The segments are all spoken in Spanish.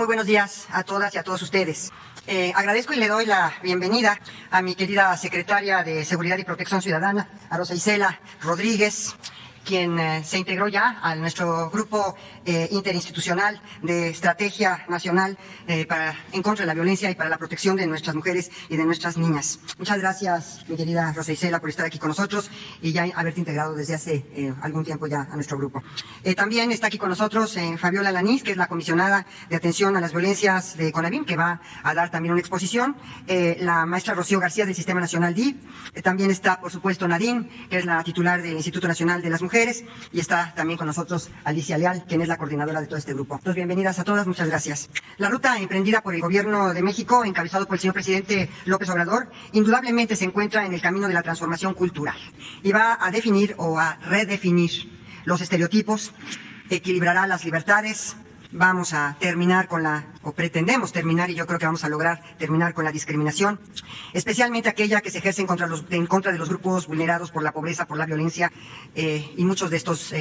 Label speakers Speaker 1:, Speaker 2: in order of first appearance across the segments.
Speaker 1: Muy buenos días a todas y a todos ustedes. Agradezco y le doy la bienvenida a mi querida secretaria de Seguridad y Protección Ciudadana, a Rosa Isela Rodríguez, quien se integró ya a nuestro grupo interinstitucional de estrategia nacional en contra de la violencia y para la protección de nuestras mujeres y de nuestras niñas. Muchas gracias, mi querida Rosa Isela, por estar aquí con nosotros y ya haberte integrado desde hace algún tiempo ya a nuestro grupo. También está aquí con nosotros Fabiola Lanís, que es la comisionada de atención a las violencias de CONAVIM, que va a dar también una exposición. La maestra Rocío García del Sistema Nacional DIF. También está, por supuesto, Nadine, que es la titular del Instituto Nacional de las Mujeres. Y está también con nosotros Alicia Leal, quien es la coordinadora de todo este grupo. Entonces, bienvenidas a todas, muchas gracias. La ruta emprendida por el Gobierno de México, encabezado por el señor presidente López Obrador, indudablemente se encuentra en el camino de la transformación cultural y va a definir o a redefinir los estereotipos, equilibrará las libertades. Vamos a terminar o pretendemos terminar, y yo creo que vamos a lograr terminar con la discriminación, especialmente aquella que se ejerce en contra de los grupos vulnerados por la pobreza, por la violencia, y muchos de estos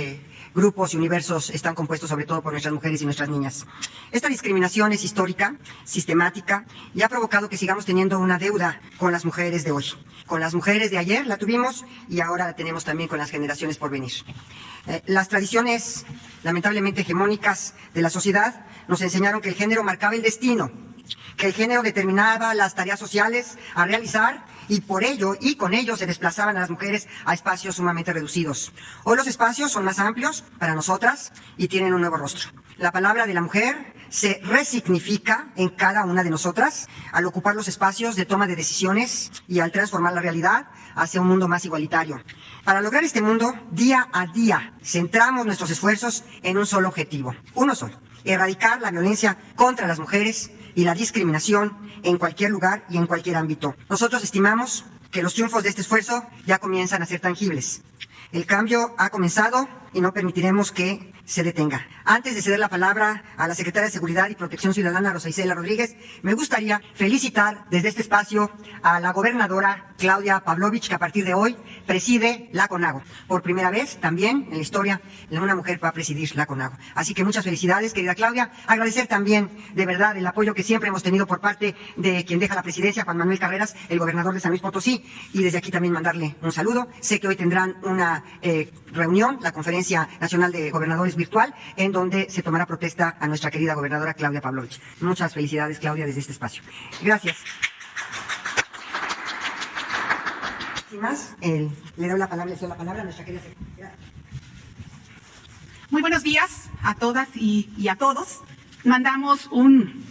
Speaker 1: grupos y universos están compuestos sobre todo por nuestras mujeres y nuestras niñas. Esta discriminación es histórica, sistemática, y ha provocado que sigamos teniendo una deuda con las mujeres de hoy. Con las mujeres de ayer la tuvimos y ahora la tenemos también con las generaciones por venir. Las tradiciones, lamentablemente hegemónicas de la sociedad, nos enseñaron que el género marcaba el destino, que el género determinaba las tareas sociales a realizar y por ello y con ello se desplazaban a las mujeres a espacios sumamente reducidos. Hoy los espacios son más amplios para nosotras y tienen un nuevo rostro. La palabra de la mujer se resignifica en cada una de nosotras al ocupar los espacios de toma de decisiones y al transformar la realidad hacia un mundo más igualitario. Para lograr este mundo, día a día, centramos nuestros esfuerzos en un solo objetivo, uno solo: erradicar la violencia contra las mujeres y la discriminación en cualquier lugar y en cualquier ámbito. Nosotros estimamos que los triunfos de este esfuerzo ya comienzan a ser tangibles. El cambio ha comenzado y no permitiremos que se detenga. Antes de ceder la palabra a la secretaria de Seguridad y Protección Ciudadana, Rosa Isela Rodríguez, me gustaría felicitar desde este espacio a la gobernadora Claudia Pavlovich, que a partir de hoy preside la CONAGO. Por primera vez también en la historia una mujer va a presidir la CONAGO. Así que muchas felicidades, querida Claudia. Agradecer también de verdad el apoyo que siempre hemos tenido por parte de quien deja la presidencia, Juan Manuel Carreras, el gobernador de San Luis Potosí, y desde aquí también mandarle un saludo. Sé que hoy tendrán una reunión, la Conferencia Nacional de Gobernadores virtual, en donde se tomará protesta a nuestra querida gobernadora Claudia Pavlovich. Muchas felicidades, Claudia, desde este espacio. Gracias. Sin más, le doy la palabra a nuestra querida secretaria.
Speaker 2: Muy buenos días a todas y a todos. Mandamos un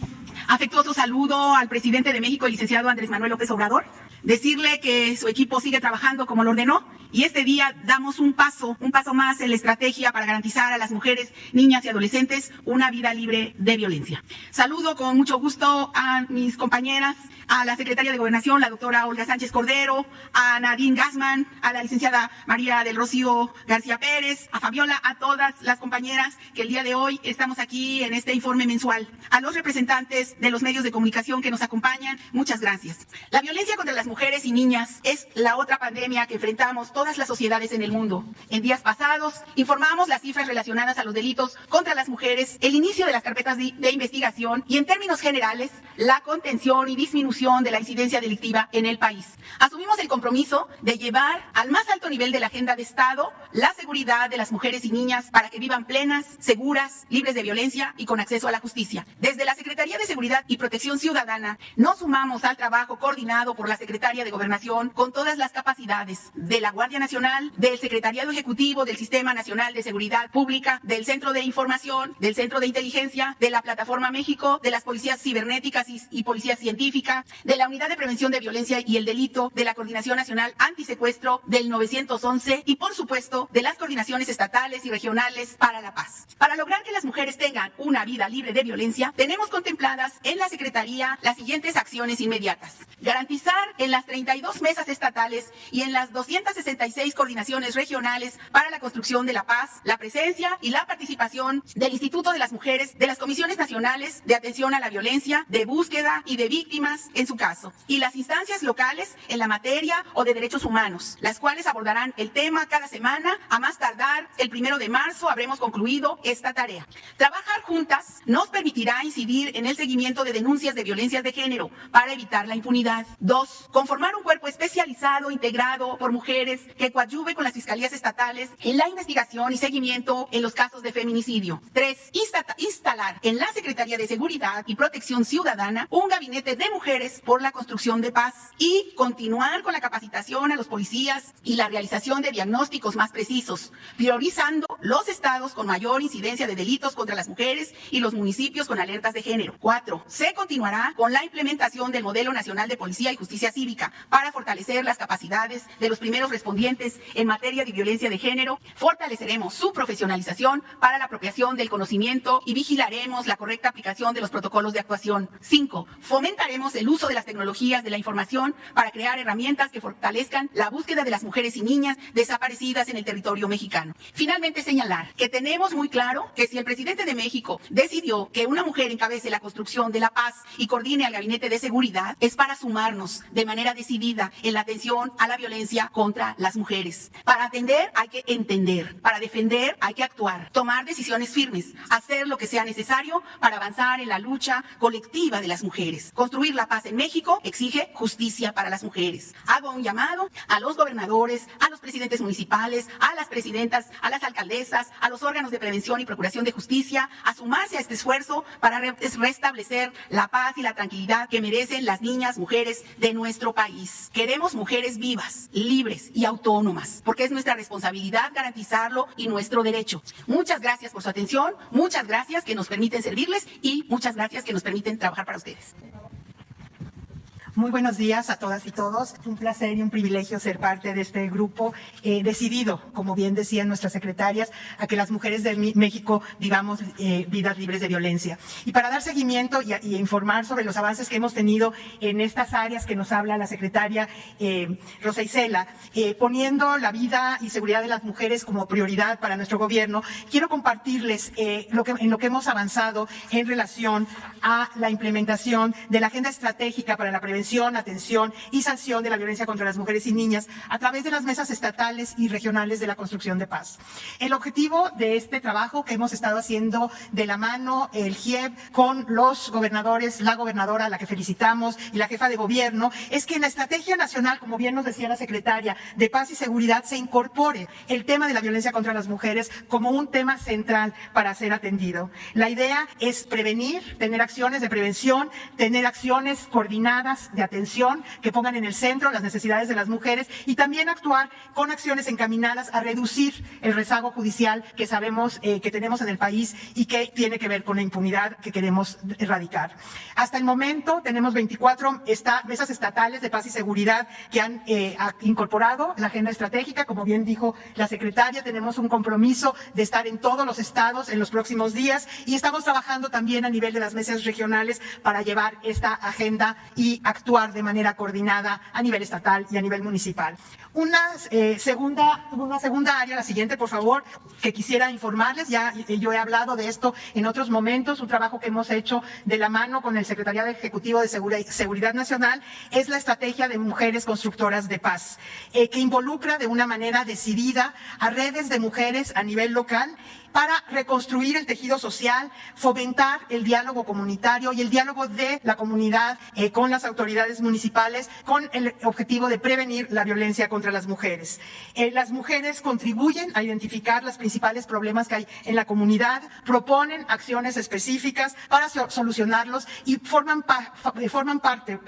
Speaker 2: afectuoso saludo al presidente de México, el licenciado Andrés Manuel López Obrador. Decirle que su equipo sigue trabajando como lo ordenó y este día damos un paso más en la estrategia para garantizar a las mujeres, niñas y adolescentes una vida libre de violencia. Saludo con mucho gusto a mis compañeras, a la secretaria de Gobernación, la doctora Olga Sánchez Cordero, a Nadine Gassman, a la licenciada María del Rocío García Pérez, a Fabiola, a todas las compañeras que el día de hoy estamos aquí en este informe mensual. A los representantes de los medios de comunicación que nos acompañan, muchas gracias. La violencia contra las mujeres y niñas es la otra pandemia que enfrentamos todas las sociedades en el mundo. En días pasados informamos las cifras relacionadas a los delitos contra las mujeres, el inicio de las carpetas de investigación y en términos generales la contención y disminución de la incidencia delictiva en el país. Asumimos el compromiso de llevar al más alto nivel de la agenda de Estado la seguridad de las mujeres y niñas para que vivan plenas, seguras, libres de violencia y con acceso a la justicia. Desde la Secretaría de Seguridad y Protección Ciudadana nos sumamos al trabajo coordinado por la Secretaría de Gobernación con todas las capacidades de la Guardia Nacional, del Secretariado Ejecutivo del Sistema Nacional de Seguridad Pública, del Centro de Información, del Centro de Inteligencia, de la Plataforma México, de las Policías Cibernéticas y Policía Científica, de la Unidad de Prevención de Violencia y el Delito, de la Coordinación Nacional Antisecuestro, del 911 y, por supuesto, de las coordinaciones estatales y regionales para la paz. Para lograr que las mujeres tengan una vida libre de violencia, tenemos contempladas en la Secretaría las siguientes acciones inmediatas. Garantizar el en las 32 mesas estatales y en las 266 coordinaciones regionales para la construcción de la paz, la presencia y la participación del Instituto de las Mujeres, de las Comisiones Nacionales de Atención a la Violencia, de búsqueda y de víctimas en su caso, y las instancias locales en la materia o de derechos humanos, las cuales abordarán el tema cada semana. A más tardar el 1 de marzo habremos concluido esta tarea. Trabajar juntas nos permitirá incidir en el seguimiento de denuncias de violencias de género para evitar la impunidad. 2. Conformar un cuerpo especializado integrado por mujeres que coadyuve con las fiscalías estatales en la investigación y seguimiento en los casos de feminicidio. 3. Instalar en la Secretaría de Seguridad y Protección Ciudadana un gabinete de mujeres por la construcción de paz y continuar con la capacitación a los policías y la realización de diagnósticos más precisos, priorizando los estados con mayor incidencia de delitos contra las mujeres y los municipios con alertas de género. 4. Se continuará con la implementación del Modelo Nacional de Policía y Justicia Cívica para fortalecer las capacidades de los primeros respondientes en materia de violencia de género. Fortaleceremos su profesionalización para la apropiación del conocimiento y vigilaremos la correcta aplicación de los protocolos de actuación. 5. Fomentaremos el uso de las tecnologías de la información para crear herramientas que fortalezcan la búsqueda de las mujeres y niñas desaparecidas en el territorio mexicano. Finalmente, señalar que tenemos muy claro que si el presidente de México decidió que una mujer encabece la construcción de la paz y coordine al Gabinete de Seguridad, es para sumarnos de manera decidida en la atención a la violencia contra las mujeres. Para atender hay que entender, para defender hay que actuar, tomar decisiones firmes, hacer lo que sea necesario para avanzar en la lucha colectiva de las mujeres. Construir la paz en México exige justicia para las mujeres. Hago un llamado a los gobernadores, a los presidentes municipales, a las presidentas, a las alcaldesas, a los órganos de prevención y procuración de justicia, a sumarse a este esfuerzo para restablecer la paz y la tranquilidad que merecen las niñas, mujeres de nuestro país. Queremos mujeres vivas, libres y autónomas, porque es nuestra responsabilidad garantizarlo y nuestro derecho. Muchas gracias por su atención, muchas gracias que nos permiten servirles y muchas gracias que nos permiten trabajar para ustedes.
Speaker 3: Muy buenos días a todas y todos. Un placer y un privilegio ser parte de este grupo decidido, como bien decían nuestras secretarias, a que las mujeres de México vivamos vidas libres de violencia. Y para dar seguimiento y informar sobre los avances que hemos tenido en estas áreas que nos habla la secretaria Rosa Isela, poniendo la vida y seguridad de las mujeres como prioridad para nuestro gobierno, quiero compartirles en lo que hemos avanzado en relación a la implementación de la Agenda Estratégica para la Prevención, atención y sanción de la violencia contra las mujeres y niñas a través de las mesas estatales y regionales de la construcción de paz. El objetivo de este trabajo que hemos estado haciendo de la mano el GIEB con los gobernadores, la gobernadora a la que felicitamos y la jefa de gobierno, es que en la estrategia nacional, como bien nos decía la secretaria, de paz y seguridad se incorpore el tema de la violencia contra las mujeres como un tema central para ser atendido. La idea es prevenir, tener acciones de prevención, tener acciones coordinadas de atención que pongan en el centro las necesidades de las mujeres y también actuar con acciones encaminadas a reducir el rezago judicial que sabemos que tenemos en el país y que tiene que ver con la impunidad que queremos erradicar. Hasta el momento tenemos 24 mesas estatales de paz y seguridad que han incorporado la agenda estratégica. Como bien dijo la secretaria, tenemos un compromiso de estar en todos los estados en los próximos días y estamos trabajando también a nivel de las mesas regionales para llevar esta agenda y actuar de manera coordinada a nivel estatal y a nivel municipal. Una segunda área, la siguiente, por favor, que quisiera informarles, ya yo he hablado de esto en otros momentos, un trabajo que hemos hecho de la mano con el Secretariado Ejecutivo de Seguridad Nacional, es la estrategia de mujeres constructoras de paz, que involucra de una manera decidida a redes de mujeres a nivel local para reconstruir el tejido social, fomentar el diálogo comunitario y el diálogo de la comunidad con las autoridades municipales con el objetivo de prevenir la violencia contra las mujeres. Las mujeres contribuyen a identificar los principales problemas que hay en la comunidad, proponen acciones específicas para solucionarlos y forman parte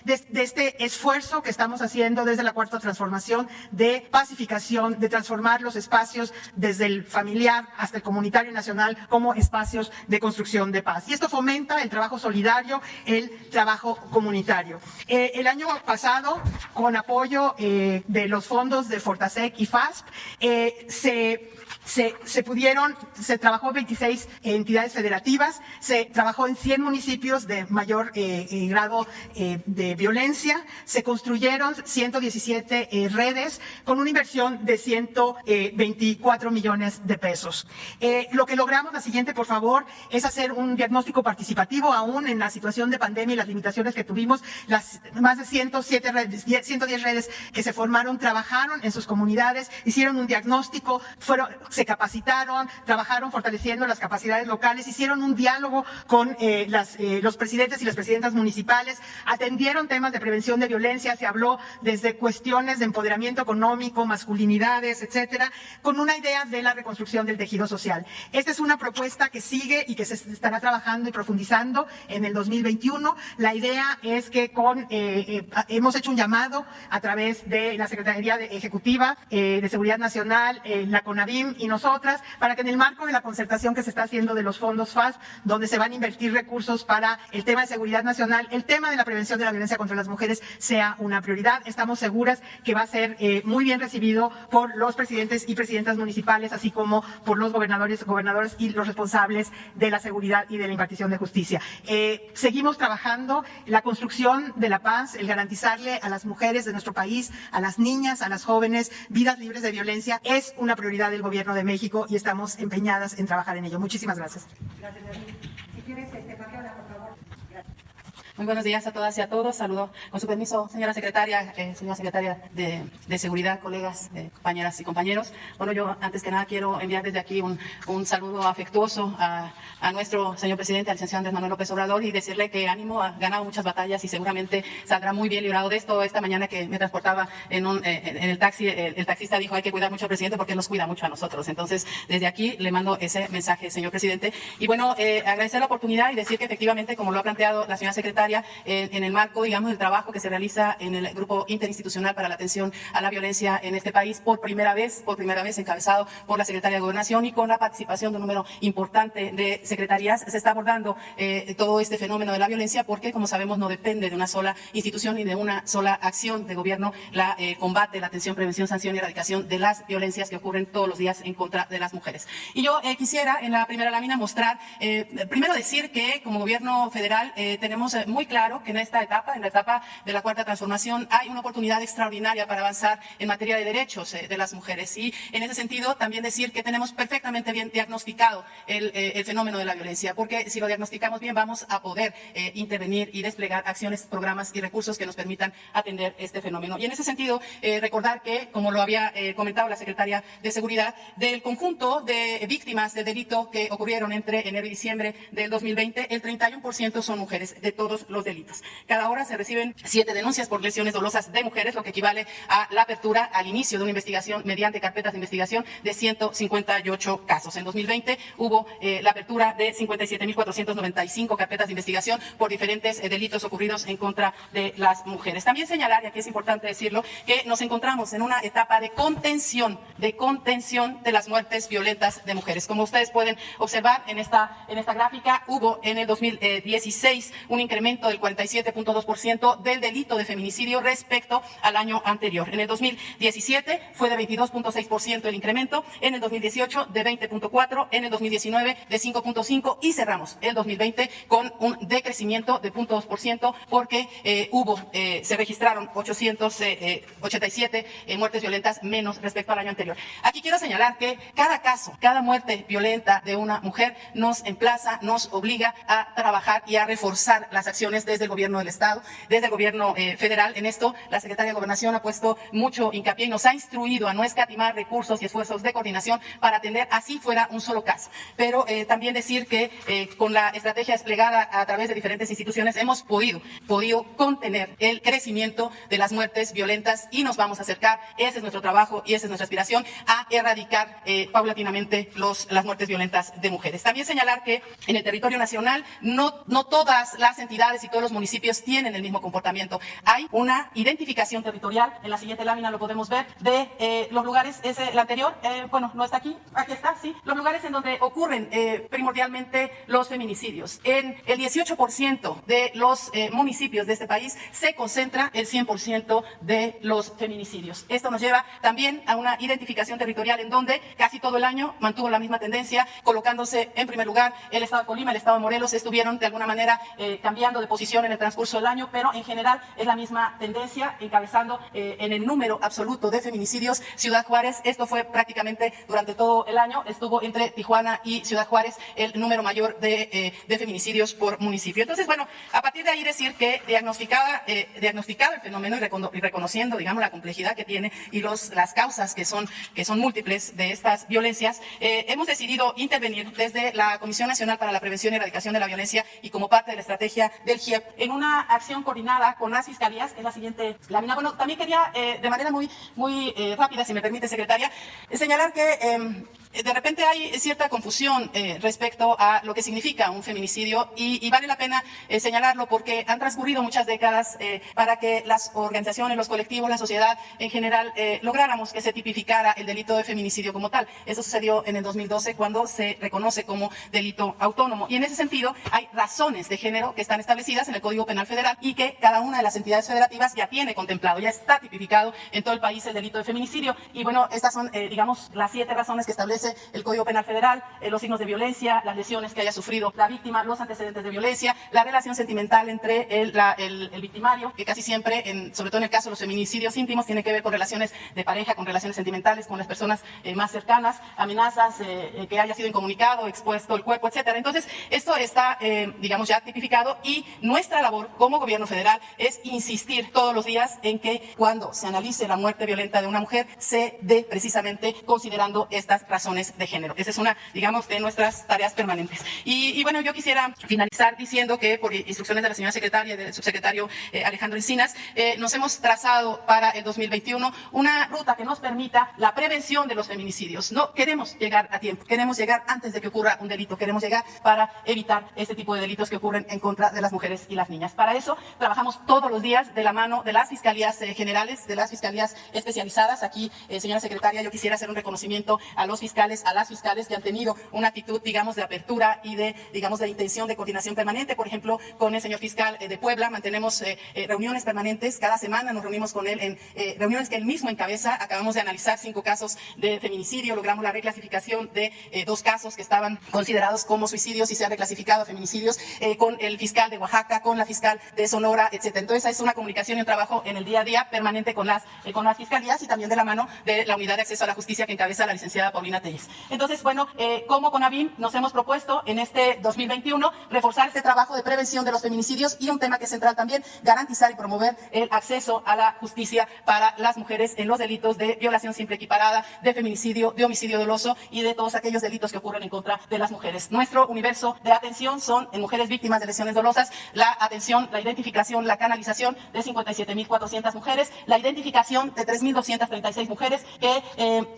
Speaker 3: de este esfuerzo que estamos haciendo desde la Cuarta Transformación de pacificación, de transformar los espacios desde el familiar, llegar hasta el comunitario y nacional como espacios de construcción de paz. Y esto fomenta el trabajo solidario, el trabajo comunitario. El año pasado, con apoyo de los fondos de Fortasec y FASP, se trabajó en 26 entidades federativas, se trabajó en 100 municipios de mayor grado de violencia, se construyeron 117 redes con una inversión de 124 millones de pesos. Lo que logramos, la siguiente por favor, es hacer un diagnóstico participativo, aún en la situación de pandemia y las limitaciones que tuvimos. Las más de 110 redes que se formaron trabajaron en sus comunidades, hicieron un diagnóstico, se capacitaron, trabajaron fortaleciendo las capacidades locales, hicieron un diálogo con los presidentes y las presidentas municipales, atendieron temas de prevención de violencia, se habló desde cuestiones de empoderamiento económico, masculinidades, etcétera, con una idea de la reconstrucción del tejido social. Esta es una propuesta que sigue y que se estará trabajando y profundizando en el 2021. La idea es que hemos hecho un llamado a través de la Secretaría Ejecutiva de Seguridad Nacional, la CONAVIM y nosotras, para que en el marco de la concertación que se está haciendo de los fondos FASP, donde se van a invertir recursos para el tema de seguridad nacional, el tema de la prevención de la violencia contra las mujeres sea una prioridad. Estamos seguras que va a ser muy bien recibido por los presidentes y presidentas municipales, así como por los gobernadoras y los responsables de la seguridad y de la impartición de justicia. Seguimos trabajando la construcción de la paz, el garantizarle a las mujeres de nuestro país, a las niñas, a las jóvenes, vidas libres de violencia, es una prioridad del Gobierno de México y estamos empeñadas en trabajar en ello. Muchísimas gracias.
Speaker 1: Gracias, David. Si quieres, Fabiola, por favor.
Speaker 4: Muy buenos días a todas y a todos. Saludo, con su permiso, señora secretaria de Seguridad, colegas, compañeras y compañeros. Bueno, yo antes que nada quiero enviar desde aquí un saludo afectuoso a nuestro señor presidente, al licenciado Andrés Manuel López Obrador, y decirle que ánimo, ha ganado muchas batallas y seguramente saldrá muy bien librado de esto. Esta mañana que me transportaba en el taxi, el taxista dijo: hay que cuidar mucho al presidente porque él nos cuida mucho a nosotros. Entonces, desde aquí le mando ese mensaje, señor presidente. Y bueno, agradecer la oportunidad y decir que efectivamente, como lo ha planteado la señora secretaria, en el marco, digamos, del trabajo que se realiza en el Grupo Interinstitucional para la Atención a la Violencia en este país, por primera vez encabezado por la Secretaría de Gobernación y con la participación de un número importante de secretarías, se está abordando todo este fenómeno de la violencia, porque, como sabemos, no depende de una sola institución ni de una sola acción de gobierno la combate, la atención, prevención, sanción y erradicación de las violencias que ocurren todos los días en contra de las mujeres. Y yo quisiera en la primera lámina mostrar, primero decir que como gobierno federal tenemos muy claro que en la etapa de la Cuarta Transformación, hay una oportunidad extraordinaria para avanzar en materia de derechos de las mujeres. Y en ese sentido también decir que tenemos perfectamente bien diagnosticado el fenómeno de la violencia, porque si lo diagnosticamos bien vamos a poder intervenir y desplegar acciones, programas y recursos que nos permitan atender este fenómeno. Y en ese sentido recordar que, como lo había comentado la secretaria de Seguridad, del conjunto de víctimas del delito que ocurrieron entre enero y diciembre del 2020, el 31% son mujeres de todos los delitos. Cada hora se reciben 7 denuncias por lesiones dolosas de mujeres, lo que equivale a la apertura al inicio de una investigación mediante carpetas de investigación de 158 casos. En 2020 hubo la apertura de 57.495 carpetas de investigación por diferentes delitos ocurridos en contra de las mujeres. También señalar, y aquí es importante decirlo, que nos encontramos en una etapa de contención de las muertes violentas de mujeres. Como ustedes pueden observar en esta gráfica, hubo en el 2016 un incremento del 47.2% del delito de feminicidio respecto al año anterior. En el 2017 fue de 22.6% el incremento, en el 2018 de 20.4%, en el 2019 de 5.5% y cerramos el 2020 con un decrecimiento de 0.2% porque se registraron 887 muertes violentas menos respecto al año anterior. Aquí quiero señalar que cada caso, cada muerte violenta de una mujer nos emplaza, nos obliga a trabajar y a reforzar las acciones desde el gobierno del Estado, desde el gobierno federal. En esto, la Secretaría de Gobernación ha puesto mucho hincapié y nos ha instruido a no escatimar recursos y esfuerzos de coordinación para atender así fuera un solo caso. Pero también decir que con la estrategia desplegada a través de diferentes instituciones hemos podido contener el crecimiento de las muertes violentas y nos vamos a acercar, ese es nuestro trabajo y esa es nuestra aspiración, a erradicar paulatinamente las muertes violentas de mujeres. También señalar que en el territorio nacional no todas las entidades ciudades y todos los municipios tienen el mismo comportamiento. Hay una identificación territorial, en la siguiente lámina lo podemos ver, de los lugares, es el anterior, bueno, no está aquí, aquí está, sí, los lugares en donde ocurren primordialmente los feminicidios. En el 18% de los municipios de este país se concentra el 100% de los feminicidios. Esto nos lleva también a una identificación territorial en donde casi todo el año mantuvo la misma tendencia, colocándose en primer lugar el estado de Colima, el estado de Morelos, estuvieron de alguna manera cambiando de posición en el transcurso del año, pero en general es la misma tendencia, encabezando en el número absoluto de feminicidios Ciudad Juárez. Esto fue prácticamente durante todo el año, estuvo entre Tijuana y Ciudad Juárez el número mayor de feminicidios por municipio. Entonces, bueno, a partir de ahí decir que diagnosticado el fenómeno y reconociendo, digamos, la complejidad que tiene y las causas que son múltiples de estas violencias, hemos decidido intervenir desde la Comisión Nacional para la Prevención y Erradicación de la Violencia y como parte de la estrategia del GIEP en una acción coordinada con las fiscalías, que es la siguiente lámina. Bueno, también quería de manera muy rápida, si me permite, secretaria, señalar que de repente hay cierta confusión respecto a lo que significa un feminicidio y vale la pena señalarlo porque han transcurrido muchas décadas para que las organizaciones, los colectivos, la sociedad en general lográramos que se tipificara el delito de feminicidio como tal. Eso sucedió en el 2012 cuando se reconoce como delito autónomo y en ese sentido hay razones de género que están establecidas en el Código Penal Federal y que cada una de las entidades federativas ya tiene contemplado, ya está tipificado en todo el país el delito de feminicidio y bueno, estas son digamos las 7 razones que establece el Código Penal Federal, los signos de violencia, las lesiones que haya sufrido la víctima, los antecedentes de violencia, la relación sentimental entre el victimario, que casi siempre, sobre todo en el caso de los feminicidios íntimos, tiene que ver con relaciones de pareja, con relaciones sentimentales, con las personas más cercanas, amenazas, que haya sido incomunicado, expuesto el cuerpo, etcétera. Entonces, esto está, digamos, ya tipificado y nuestra labor como gobierno federal es insistir todos los días en que cuando se analice la muerte violenta de una mujer, se dé precisamente considerando estas razones de género. Esa es una, digamos, de nuestras tareas permanentes. Y bueno, yo quisiera finalizar diciendo que por instrucciones de la señora secretaria y del subsecretario Alejandro Encinas, nos hemos trazado para el 2021 una ruta que nos permita la prevención de los feminicidios. No queremos llegar a tiempo, queremos llegar antes de que ocurra un delito, queremos llegar para evitar este tipo de delitos que ocurren en contra de las mujeres y las niñas. Para eso trabajamos todos los días de la mano de las fiscalías generales, de las fiscalías especializadas. Aquí, señora secretaria, yo quisiera hacer un reconocimiento a los fiscales, a las fiscales que han tenido una actitud, digamos, de apertura y de, digamos, de intención de coordinación permanente. Por ejemplo, con el señor fiscal de Puebla mantenemos reuniones permanentes. Cada semana nos reunimos con él en reuniones que él mismo encabeza. Acabamos de analizar 5 casos de feminicidio. Logramos la reclasificación de 2 casos que estaban considerados como suicidios y se han reclasificado a feminicidios, con el fiscal de Oaxaca, con la fiscal de Sonora, etcétera. Entonces, es una comunicación y un trabajo en el día a día permanente con las fiscalías y también de la mano de la Unidad de Acceso a la Justicia que encabeza la licenciada Paulina Telles. Entonces, bueno, como CONAVIM nos hemos propuesto en este 2021 reforzar este trabajo de prevención de los feminicidios y un tema que es central también, garantizar y promover el acceso a la justicia para las mujeres en los delitos de violación simple equiparada, de feminicidio, de homicidio doloso y de todos aquellos delitos que ocurren en contra de las mujeres. Nuestro universo de atención son en mujeres víctimas de lesiones dolosas, la atención, la identificación, la canalización de 57.400 mujeres, la identificación de 3.236 mujeres que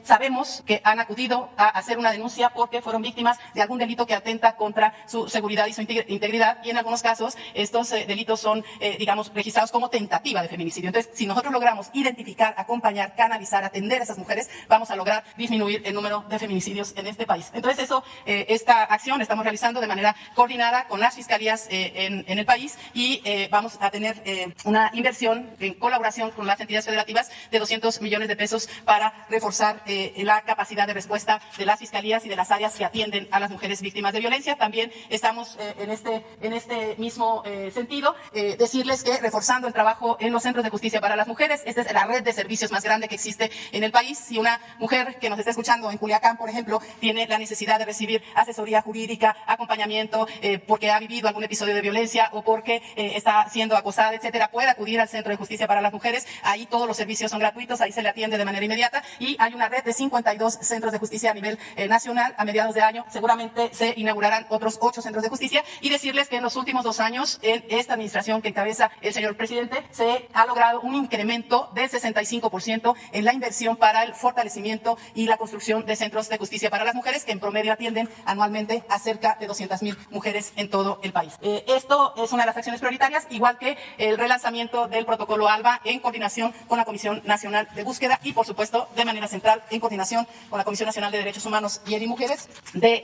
Speaker 4: sabemos que han acudido a hacer una denuncia porque fueron víctimas de algún delito que atenta contra su seguridad y su integridad y en algunos casos estos delitos son, digamos, registrados como tentativa de feminicidio. Entonces, si nosotros logramos identificar, acompañar, canalizar, atender a esas mujeres, vamos a lograr disminuir el número de feminicidios en este país. Entonces, esta acción la estamos realizando de manera coordinada con las fiscalías en el país y vamos a tener una inversión en colaboración con las entidades federativas de 200 millones de pesos para reforzar la capacidad de respuesta de las fiscalías y de las áreas que atienden a las mujeres víctimas de violencia. También estamos en este mismo sentido, decirles que reforzando el trabajo en los centros de justicia para las mujeres, esta es la red de servicios más grande que existe en el país. Si una mujer que nos está escuchando en Culiacán, por ejemplo, tiene la necesidad de recibir asesoría jurídica, acompañamiento, porque ha vivido algún episodio de violencia o porque está siendo acosada, etcétera, puede acudir al Centro de Justicia para las Mujeres. Ahí todos los servicios son gratuitos, ahí se le atiende de manera inmediata y hay una red de 52 centros de justicia justicia a nivel nacional. A mediados de año seguramente se inaugurarán otros 8 centros de justicia, y decirles que en los últimos 2 años, en esta administración que encabeza el señor presidente, se ha logrado un incremento del 65% en la inversión para el fortalecimiento y la construcción de centros de justicia para las mujeres, que en promedio atienden anualmente a cerca de 200,000 mujeres en todo el país. Esto es una de las acciones prioritarias, igual que el relanzamiento del protocolo ALBA en coordinación con la Comisión Nacional de Búsqueda y, por supuesto, de manera central, en coordinación con la Comisión Nacional de Derechos Humanos y Mujeres, del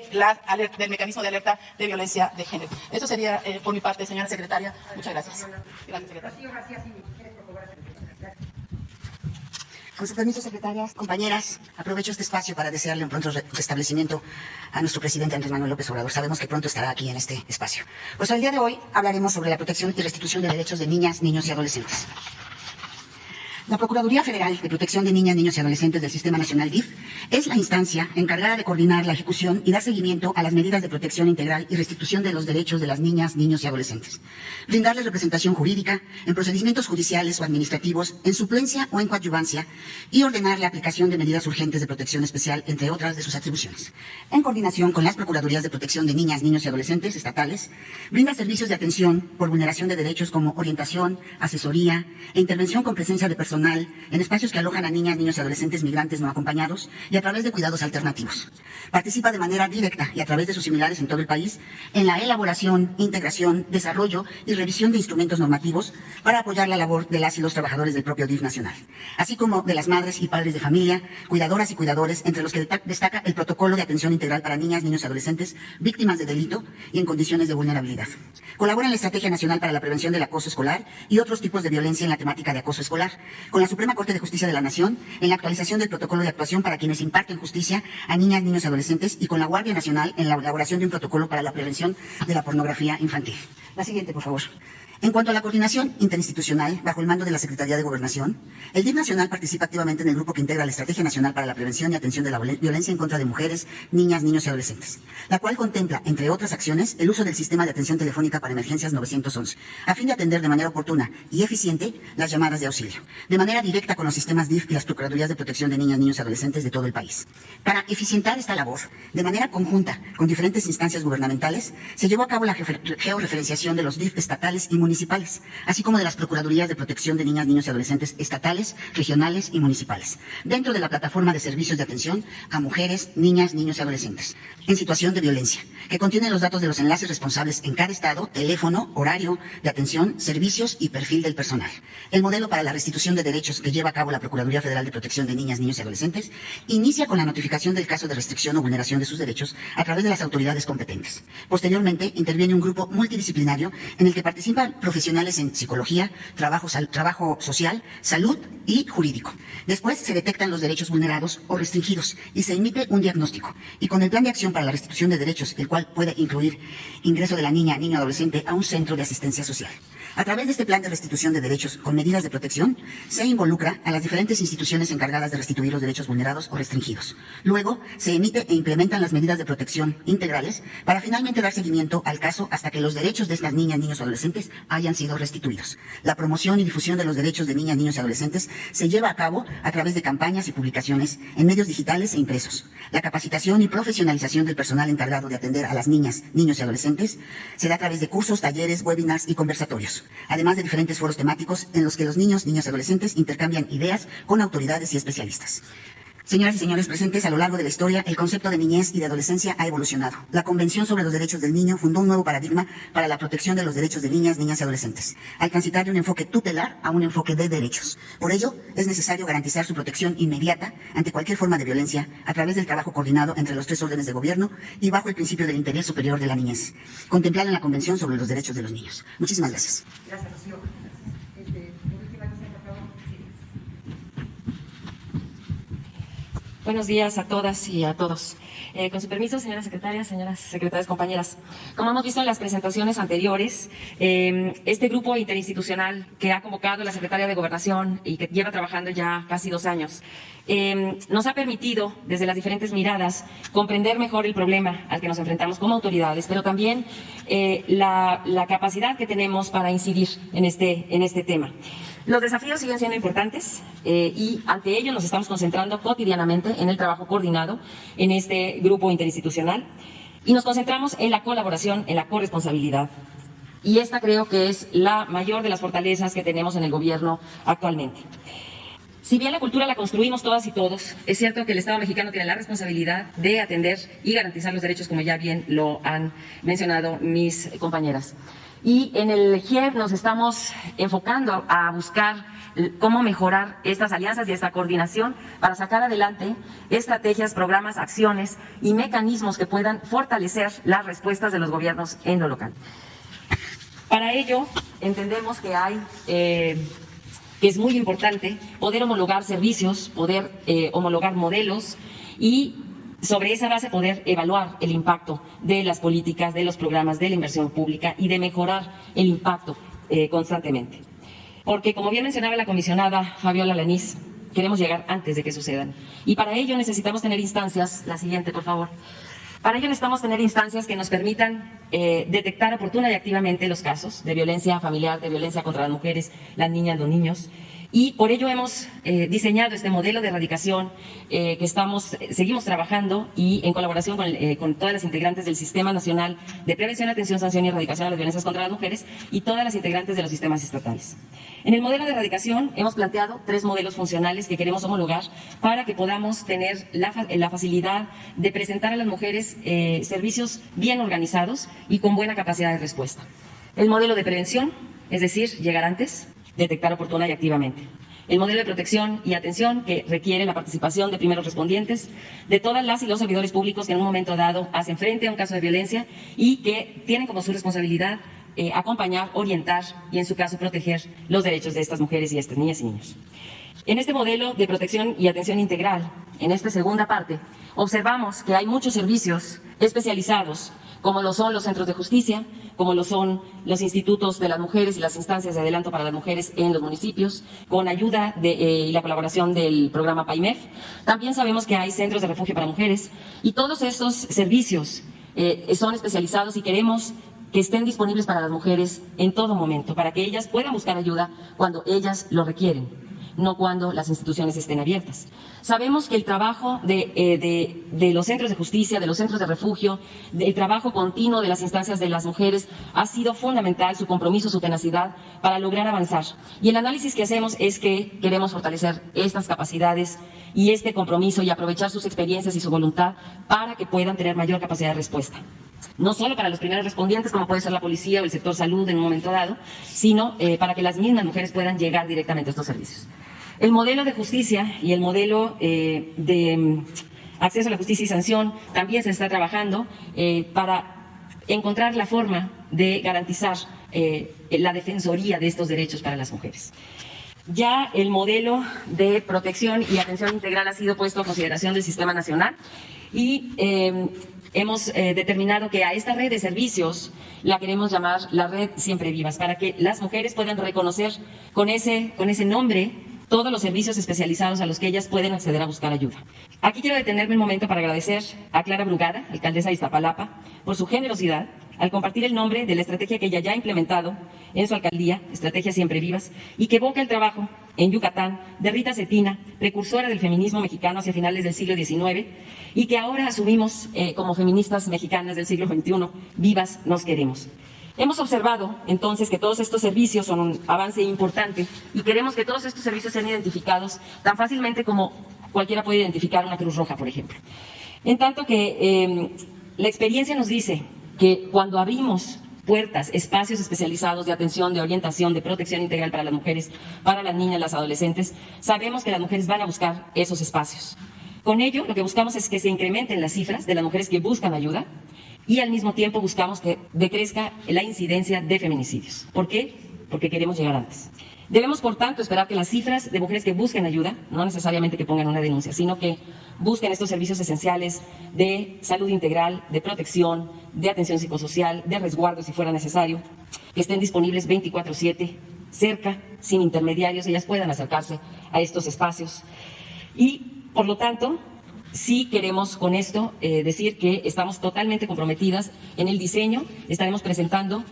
Speaker 4: mecanismo de alerta de violencia de género. Eso sería por mi parte, señora secretaria. Muchas gracias. Gracias, secretaria.
Speaker 1: Con su permiso, secretarias, compañeras, aprovecho este espacio para desearle un pronto restablecimiento a nuestro presidente Andrés Manuel López Obrador. Sabemos que pronto estará aquí en este espacio. Pues el día de hoy hablaremos sobre la protección y restitución de derechos de niñas, niños y adolescentes. La Procuraduría Federal de Protección de Niñas, Niños y Adolescentes del Sistema Nacional DIF es la instancia encargada de coordinar la ejecución y dar seguimiento a las medidas de protección integral y restitución de los derechos de las niñas, niños y adolescentes. Brindarles representación jurídica en procedimientos judiciales o administrativos, en suplencia o en coadyuvancia, y ordenar la aplicación de medidas urgentes de protección especial, entre otras de sus atribuciones. En coordinación con las Procuradurías de Protección de Niñas, Niños y Adolescentes estatales, brinda servicios de atención por vulneración de derechos como orientación, asesoría e intervención con presencia de personal en espacios que alojan a niñas, niños y adolescentes migrantes no acompañados y a través de cuidados alternativos. Participa de manera directa y a través de sus similares en todo el país en la elaboración, integración, desarrollo y revisión de instrumentos normativos para apoyar la labor de las y los trabajadores del propio DIF nacional, así como de las madres y padres de familia, cuidadoras y cuidadores, entre los que destaca el protocolo de atención integral para niñas, niños y adolescentes víctimas de delito y en condiciones de vulnerabilidad. Colabora en la Estrategia Nacional para la Prevención del Acoso Escolar y otros tipos de violencia en la temática de acoso escolar, con la Suprema Corte de Justicia de la Nación en la actualización del protocolo de actuación para quienes imparten justicia a niñas, niños y adolescentes, y con la Guardia Nacional en la elaboración de un protocolo para la prevención de la pornografía infantil. La siguiente, por favor. En cuanto a la coordinación interinstitucional bajo el mando de la Secretaría de Gobernación, el DIF nacional participa activamente en el grupo que integra la Estrategia Nacional para la Prevención y Atención de la Violencia en contra de Mujeres, Niñas, Niños y Adolescentes, la cual contempla, entre otras acciones, el uso del sistema de atención telefónica para emergencias 911, a fin de atender de manera oportuna y eficiente las llamadas de auxilio, de manera directa con los sistemas DIF y las Procuradurías de Protección de Niñas, Niños y Adolescentes de todo el país. Para eficientar esta labor, de manera conjunta con diferentes instancias gubernamentales, se llevó a cabo la georreferenciación de los DIF estatales y municipales, así como de las Procuradurías de Protección de Niñas, Niños y Adolescentes estatales, regionales y municipales, dentro de la plataforma de servicios de atención a mujeres, niñas, niños y adolescentes en situación de violencia, que contiene los datos de los enlaces responsables en cada estado, teléfono, horario de atención, servicios y perfil del personal. El modelo para la restitución de derechos que lleva a cabo la Procuraduría Federal de Protección de Niñas, Niños y Adolescentes inicia con la notificación del caso de restricción o vulneración de sus derechos a través de las autoridades competentes. Posteriormente, interviene un grupo multidisciplinario en el que participan profesionales en psicología, trabajo social, salud y jurídico. Después se detectan los derechos vulnerados o restringidos y se emite un diagnóstico. Y con el plan de acción para la restitución de derechos, el cual puede incluir ingreso de la niña, niño o adolescente a un centro de asistencia social. A través de este plan de restitución de derechos con medidas de protección, se involucra a las diferentes instituciones encargadas de restituir los derechos vulnerados o restringidos. Luego, se emite e implementan las medidas de protección integrales para finalmente dar seguimiento al caso hasta que los derechos de estas niñas, niños o adolescentes hayan sido restituidos. La promoción y difusión de los derechos de niñas, niños y adolescentes se lleva a cabo a través de campañas y publicaciones en medios digitales e impresos. La capacitación y profesionalización del personal encargado de atender a las niñas, niños y adolescentes se da a través de cursos, talleres, webinars y conversatorios, además de diferentes foros temáticos en los que los niños, niñas y adolescentes intercambian ideas con autoridades y especialistas. Señoras y señores presentes, a lo largo de la historia, el concepto de niñez y de adolescencia ha evolucionado. La Convención sobre los Derechos del Niño fundó un nuevo paradigma para la protección de los derechos de niñas, niñas y adolescentes, al transitar de un enfoque tutelar a un enfoque de derechos. Por ello, es necesario garantizar su protección inmediata ante cualquier forma de violencia a través del trabajo coordinado entre los 3 órdenes de gobierno y bajo el principio del interés superior de la niñez, contemplado en la Convención sobre los Derechos de los Niños. Muchísimas gracias. Gracias, Rocío.
Speaker 5: Buenos días a todas y a todos. Con su permiso, señoras secretarias, compañeras. Como hemos visto en las presentaciones anteriores, este grupo interinstitucional que ha convocado la Secretaria de Gobernación y que lleva trabajando ya casi 2 años, nos ha permitido, desde las diferentes miradas, comprender mejor el problema al que nos enfrentamos como autoridades, pero también la capacidad que tenemos para incidir en este tema. Los desafíos siguen siendo importantes y ante ello nos estamos concentrando cotidianamente en el trabajo coordinado en este grupo interinstitucional y nos concentramos en la colaboración, en la corresponsabilidad. Y esta creo que es la mayor de las fortalezas que tenemos en el gobierno actualmente. Si bien la cultura la construimos todas y todos, es cierto que el Estado mexicano tiene la responsabilidad de atender y garantizar los derechos, como ya bien lo han mencionado mis compañeras. Y en el GIEB nos estamos enfocando a buscar cómo mejorar estas alianzas y esta coordinación para sacar adelante estrategias, programas, acciones y mecanismos que puedan fortalecer las respuestas de los gobiernos en lo local. Para ello, entendemos que que es muy importante poder homologar servicios, poder homologar modelos y sobre esa base poder evaluar el impacto de las políticas, de los programas, de la inversión pública y de mejorar el impacto constantemente. Porque, como bien mencionaba la comisionada Fabiola Lanís, queremos llegar antes de que sucedan. Y para ello necesitamos tener instancias, la siguiente, por favor. Para ello necesitamos tener instancias que nos permitan detectar oportuna y activamente los casos de violencia familiar, de violencia contra las mujeres, las niñas, los niños. Y por ello hemos diseñado este modelo de erradicación que seguimos trabajando y en colaboración con todas las integrantes del Sistema Nacional de Prevención, Atención, Sanción y Erradicación de las Violencias contra las Mujeres y todas las integrantes de los sistemas estatales. En el modelo de erradicación hemos planteado 3 modelos funcionales que queremos homologar para que podamos tener la facilidad de presentar a las mujeres servicios bien organizados y con buena capacidad de respuesta. El modelo de prevención, es decir, llegar antes, detectar oportuna y activamente. El modelo de protección y atención, que requiere la participación de primeros respondientes, de todas las y los servidores públicos que en un momento dado hacen frente a un caso de violencia y que tienen como su responsabilidad acompañar, orientar y, en su caso, proteger los derechos de estas mujeres y estas niñas y niños. En este modelo de protección y atención integral, en esta segunda parte, observamos que hay muchos servicios especializados, como lo son los centros de justicia, como lo son los institutos de las mujeres y las instancias de adelanto para las mujeres en los municipios, con ayuda y la colaboración del programa PAIMEF. También sabemos que hay centros de refugio para mujeres y todos estos servicios son especializados y queremos que estén disponibles para las mujeres en todo momento, para que ellas puedan buscar ayuda cuando ellas lo requieren, no cuando las instituciones estén abiertas. Sabemos que el trabajo de los centros de justicia, de los centros de refugio, el trabajo continuo de las instancias de las mujeres ha sido fundamental, su compromiso, su tenacidad para lograr avanzar. Y el análisis que hacemos es que queremos fortalecer estas capacidades y este compromiso y aprovechar sus experiencias y su voluntad para que puedan tener mayor capacidad de respuesta. No solo para los primeros respondientes, como puede ser la policía o el sector salud en un momento dado, sino para que las mismas mujeres puedan llegar directamente a estos servicios. El modelo de justicia y el modelo de acceso a la justicia y sanción también se está trabajando para encontrar la forma de garantizar la defensoría de estos derechos para las mujeres. Ya el modelo de protección y atención integral ha sido puesto a consideración del Sistema Nacional y hemos determinado que a esta red de servicios la queremos llamar la red Siempre Vivas, para que las mujeres puedan reconocer con ese nombre todos los servicios especializados a los que ellas pueden acceder a buscar ayuda. Aquí quiero detenerme un momento para agradecer a Clara Brugada, alcaldesa de Iztapalapa, por su generosidad al compartir el nombre de la estrategia que ella ya ha implementado en su alcaldía, Estrategia Siempre Vivas, y que evoca el trabajo en Yucatán de Rita Cetina, precursora del feminismo mexicano hacia finales del siglo XIX, y que ahora asumimos como feministas mexicanas del siglo XXI, vivas nos queremos. Hemos observado, entonces, que todos estos servicios son un avance importante y queremos que todos estos servicios sean identificados tan fácilmente como cualquiera puede identificar una Cruz Roja, por ejemplo. En tanto que la experiencia nos dice que cuando abrimos puertas, espacios especializados de atención, de orientación, de protección integral para las mujeres, para las niñas, las adolescentes, sabemos que las mujeres van a buscar esos espacios. Con ello, lo que buscamos es que se incrementen las cifras de las mujeres que buscan ayuda, y al mismo tiempo buscamos que decrezca la incidencia de feminicidios. ¿Por qué? Porque queremos llegar antes. Debemos, por tanto, esperar que las cifras de mujeres que busquen ayuda, no necesariamente que pongan una denuncia, sino que busquen estos servicios esenciales de salud integral, de protección, de atención psicosocial, de resguardo si fuera necesario, que estén disponibles 24/7, cerca, sin intermediarios, ellas puedan acercarse a estos espacios. Y, por lo tanto, Sí queremos con esto decir que estamos totalmente comprometidas en el diseño. Estaremos presentando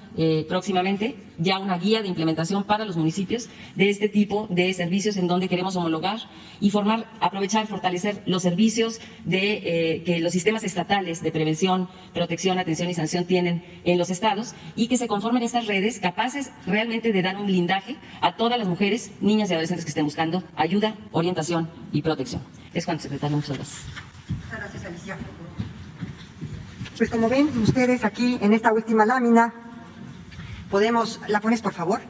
Speaker 5: próximamente ya una guía de implementación para los municipios de este tipo de servicios en donde queremos homologar y aprovechar, fortalecer los servicios que los sistemas estatales de prevención, protección, atención y sanción tienen en los estados y que se conformen estas redes capaces realmente de dar un blindaje a todas las mujeres, niñas y adolescentes que estén buscando ayuda, orientación y protección. Es cuanto, secretario. Muchas gracias.
Speaker 1: Muchas gracias, Alicia. Pues como ven ustedes aquí en esta última lámina, ¿la pones por favor?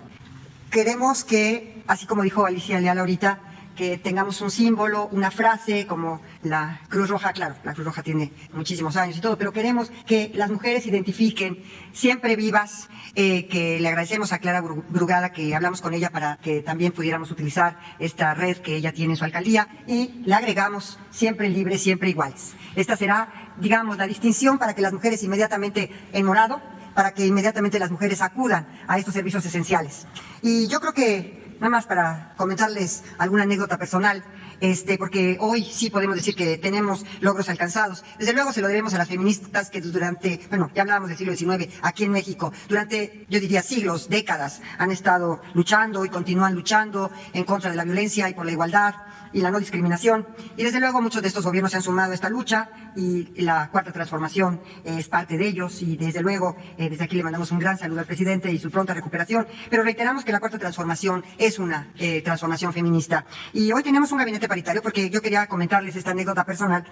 Speaker 1: Queremos que, así como dijo Alicia Leal ahorita, que tengamos un símbolo, una frase como la Cruz Roja. Claro, la Cruz Roja tiene muchísimos años y todo, pero queremos que las mujeres identifiquen, siempre vivas, que le agradecemos a Clara Brugada que hablamos con ella para que también pudiéramos utilizar esta red que ella tiene en su alcaldía, y le agregamos siempre libres, siempre iguales. Esta será, digamos, la distinción para que las mujeres inmediatamente en morado, para que inmediatamente las mujeres acudan a estos servicios esenciales. Y yo creo que nada más para comentarles alguna anécdota personal, porque hoy sí podemos decir que tenemos logros alcanzados. Desde luego se lo debemos a las feministas que durante, ya hablábamos del siglo XIX, aquí en México, durante, yo diría, siglos, décadas, han estado luchando y continúan luchando en contra de la violencia y por la igualdad y la no discriminación. Y desde luego muchos de estos gobiernos se han sumado a esta lucha y la Cuarta Transformación es parte de ellos, y desde luego desde aquí le mandamos un gran saludo al presidente y su pronta recuperación, pero reiteramos que la Cuarta Transformación es una transformación feminista. Y hoy tenemos un gabinete paritario, porque yo quería comentarles esta anécdota personal.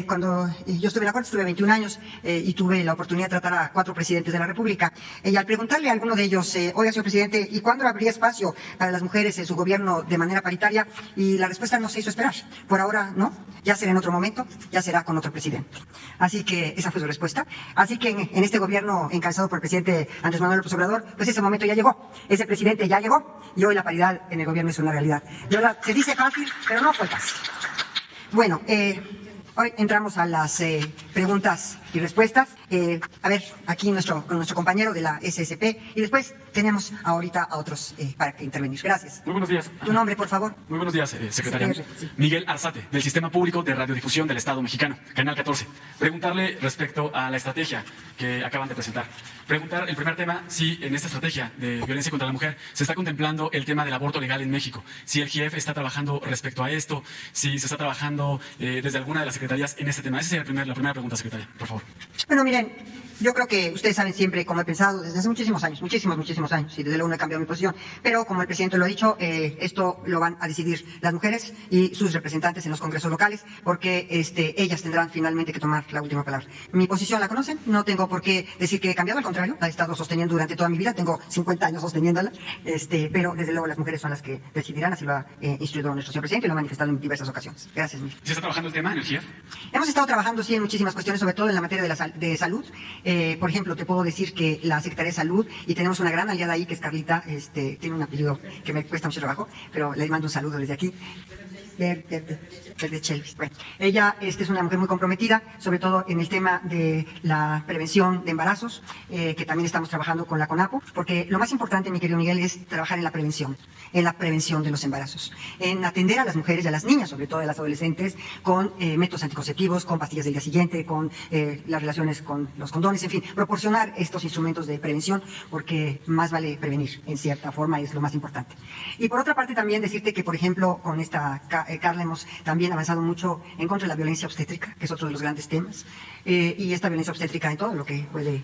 Speaker 1: Cuando yo estuve en la Corte, estuve 21 años y tuve la oportunidad de tratar a 4 presidentes de la República, y al preguntarle a alguno de ellos, oiga, señor presidente, ¿y cuándo habría espacio para las mujeres en su gobierno de manera paritaria? Y la respuesta no se hizo esperar. Por ahora no, ya será en otro momento, ya será con otro presidente. Así que esa fue su respuesta. Así que en este gobierno encabezado por el presidente Andrés Manuel López Obrador, pues ese momento ya llegó, ese presidente ya llegó, y hoy la paridad en el gobierno es una realidad. Y ahora se dice fácil, pero no fue fácil. Bueno, hoy entramos a las preguntas y respuestas. A ver, aquí nuestro compañero de la SSP, y después tenemos ahorita a otros para intervenir. Gracias.
Speaker 6: Muy buenos días.
Speaker 1: Tu nombre, por favor.
Speaker 6: Muy buenos días, secretaria.
Speaker 1: Sí.
Speaker 6: Miguel Arzate, del Sistema Público de Radiodifusión del Estado Mexicano, Canal 14. Preguntarle respecto a la estrategia que acaban de presentar. Preguntar, el primer tema, si en esta estrategia de violencia contra la mujer se está contemplando el tema del aborto legal en México, si el GIEF está trabajando respecto a esto, si se está trabajando desde alguna de las secretarías en este tema. Esa sería la primera pregunta, secretaria, por favor.
Speaker 1: Bueno, miren, yo creo que ustedes saben siempre cómo he pensado desde hace muchísimos años, y desde luego no he cambiado mi posición, pero como el presidente lo ha dicho, esto lo van a decidir las mujeres y sus representantes en los congresos locales, porque ellas tendrán finalmente que tomar la última palabra. Mi posición la conocen, no tengo por qué decir que he cambiado, al contrario, la he estado sosteniendo durante toda mi vida, tengo 50 años sosteniéndola, pero desde luego las mujeres son las que decidirán, así lo ha instruido nuestro señor presidente y lo ha manifestado en diversas ocasiones. Gracias, Miguel.
Speaker 6: ¿Se está trabajando el tema en el GIEF?
Speaker 1: Hemos estado trabajando, sí, en muchísimas cuestiones, sobre todo en la materia de salud. Por ejemplo, te puedo decir que la Secretaría de Salud, y tenemos una gran aliada ahí, que es Carlita, tiene un apellido que me cuesta mucho trabajo, pero le mando un saludo desde aquí. Verde Chelvis. Bueno, ella es una mujer muy comprometida, sobre todo en el tema de la prevención de embarazos, que también estamos trabajando con la CONAPO, porque lo más importante, mi querido Miguel, es trabajar en la prevención de los embarazos, en atender a las mujeres y a las niñas, sobre todo a las adolescentes, con métodos anticonceptivos, con pastillas del día siguiente, con las relaciones con los condones, en fin, proporcionar estos instrumentos de prevención, porque más vale prevenir, en cierta forma, es lo más importante. Y por otra parte también decirte que, por ejemplo, con esta Carla hemos también avanzado mucho en contra de la violencia obstétrica, que es otro de los grandes temas, y esta violencia obstétrica en todo lo que puede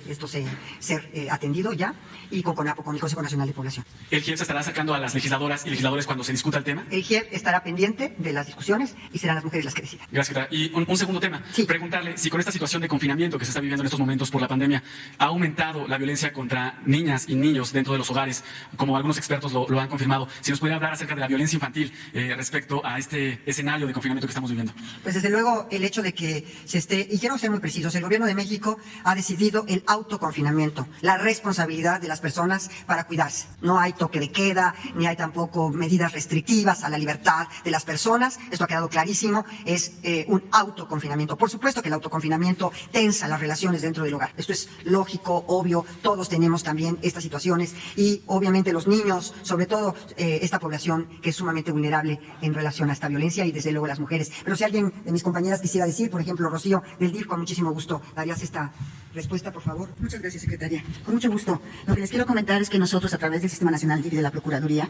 Speaker 1: ser atendido ya, y con CONAPO, con el Consejo Nacional de Población.
Speaker 6: ¿El GIEF se estará acercando a las legisladoras y legisladores cuando se discuta el tema?
Speaker 1: El GIEF estará pendiente de las discusiones y serán las mujeres las que decidan.
Speaker 6: Gracias, secretaria. Y un segundo tema.
Speaker 1: Sí.
Speaker 6: Preguntarle si con esta situación de confinamiento que se está viviendo en estos momentos por la pandemia, ha aumentado la violencia contra niñas y niños dentro de los hogares, como algunos expertos lo han confirmado. Si nos puede hablar acerca de la violencia infantil respecto a este escenario de confinamiento que estamos viviendo.
Speaker 1: Pues desde luego el hecho de que se esté, y quiero ser muy precisos, el gobierno de México ha decidido el autoconfinamiento, la responsabilidad de las personas para cuidarse. No hay toque de queda, ni hay tampoco medidas restrictivas a la libertad de las personas. Esto ha quedado clarísimo, es un autoconfinamiento. Por supuesto que el autoconfinamiento tensa las relaciones dentro del hogar. Esto es lógico, obvio, todos tenemos también estas situaciones, y obviamente los niños, sobre todo esta población que es sumamente vulnerable en relación a esta violencia y desde luego las mujeres. Pero si alguien de mis compañeras quisiera decir, por ejemplo, Rocío del DIF, con muchísimo gusto, darías esta respuesta, por favor.
Speaker 7: Muchas gracias, secretaria. Con mucho gusto. Lo que les quiero comentar es que nosotros, a través del Sistema Nacional DIF y de la Procuraduría,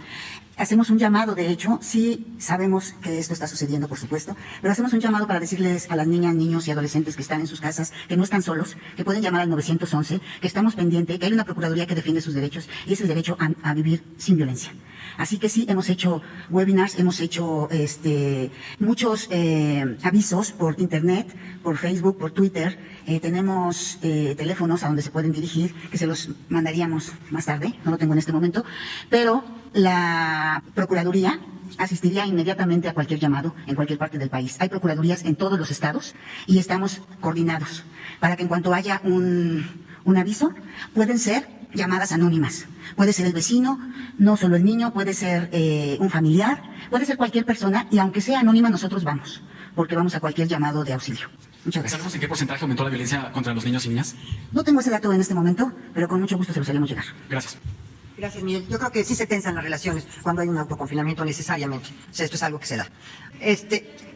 Speaker 7: hacemos un llamado, de hecho, sí sabemos que esto está sucediendo, por supuesto, pero hacemos un llamado para decirles a las niñas, niños y adolescentes que están en sus casas, que no están solos, que pueden llamar al 911, que estamos pendientes, que hay una Procuraduría que defiende sus derechos y es el derecho a vivir sin violencia. Así que sí, hemos hecho webinars, hemos hecho muchos avisos por internet, por Facebook, por Twitter. Tenemos teléfonos a donde se pueden dirigir, que se los mandaríamos más tarde, no lo tengo en este momento, pero la Procuraduría asistiría inmediatamente a cualquier llamado en cualquier parte del país. Hay procuradurías en todos los estados y estamos coordinados para que en cuanto haya un aviso, pueden ser llamadas anónimas. Puede ser el vecino, no solo el niño, puede ser un familiar, puede ser cualquier persona y aunque sea anónima nosotros vamos, porque vamos a cualquier llamado de auxilio. Muchas gracias.
Speaker 6: ¿Sabemos en qué porcentaje aumentó la violencia contra los niños y niñas?
Speaker 7: No tengo ese dato en este momento, pero con mucho gusto se los haremos llegar.
Speaker 6: Gracias.
Speaker 1: Gracias, Miguel. Yo creo que sí se tensan las relaciones cuando hay un autoconfinamiento necesariamente. O sea, esto es algo que se da.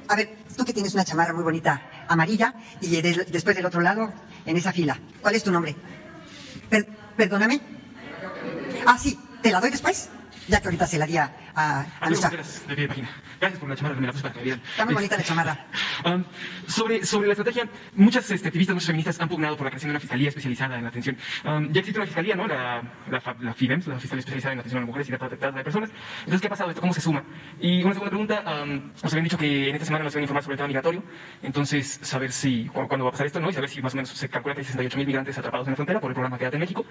Speaker 1: A ver, tú que tienes una chamarra muy bonita amarilla y después del otro lado, en esa fila. ¿Cuál es tu nombre? Perdóname. Ah, sí, ¿te la doy después? Ya que ahorita se la di a nuestra...
Speaker 8: De pie de página. Gracias por la chamarra, me la puse para que me vieran.
Speaker 1: Está muy bonita la chamarra.
Speaker 8: Sobre la estrategia, muchas activistas, muchas feministas han pugnado por la creación de una fiscalía especializada en la atención. Ya existe una fiscalía, ¿no? La FIDEMS, la Fiscalía Especializada en la Atención a las Mujeres y la Trata de Personas. Entonces, ¿qué ha pasado esto? ¿Cómo se suma? Y una segunda pregunta, nos habían dicho que en esta semana nos iban a informar sobre el tema migratorio. Entonces, saber si, cuándo va a pasar esto, ¿no? Y saber si más o menos se calcula que hay 68,000 migrantes atrapados en la frontera por el programa Quédate en México.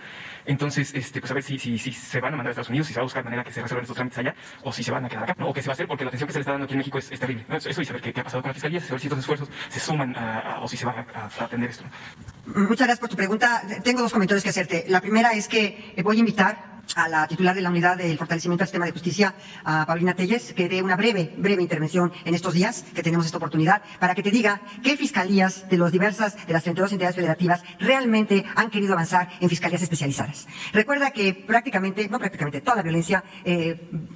Speaker 8: Entonces, pues saber si se van a mandar a Estados Unidos, si se va a buscar manera que se resuelvan estos trámites allá, o si se van a quedar acá, ¿no? O qué se va a hacer, porque la atención que se le está dando aquí en México es terrible, ¿no? Eso y saber qué ha pasado con la fiscalía, saber si estos esfuerzos se suman o si se van a atender esto, ¿no?
Speaker 1: Muchas gracias por tu pregunta. Tengo dos comentarios que hacerte. La primera es que voy a invitar a la titular de la Unidad del Fortalecimiento del Sistema de Justicia, a Paulina Telles, que dé una breve intervención en estos días que tenemos esta oportunidad, para que te diga qué fiscalías de las 32 entidades federativas realmente han querido avanzar en fiscalías especializadas. Recuerda que toda la violencia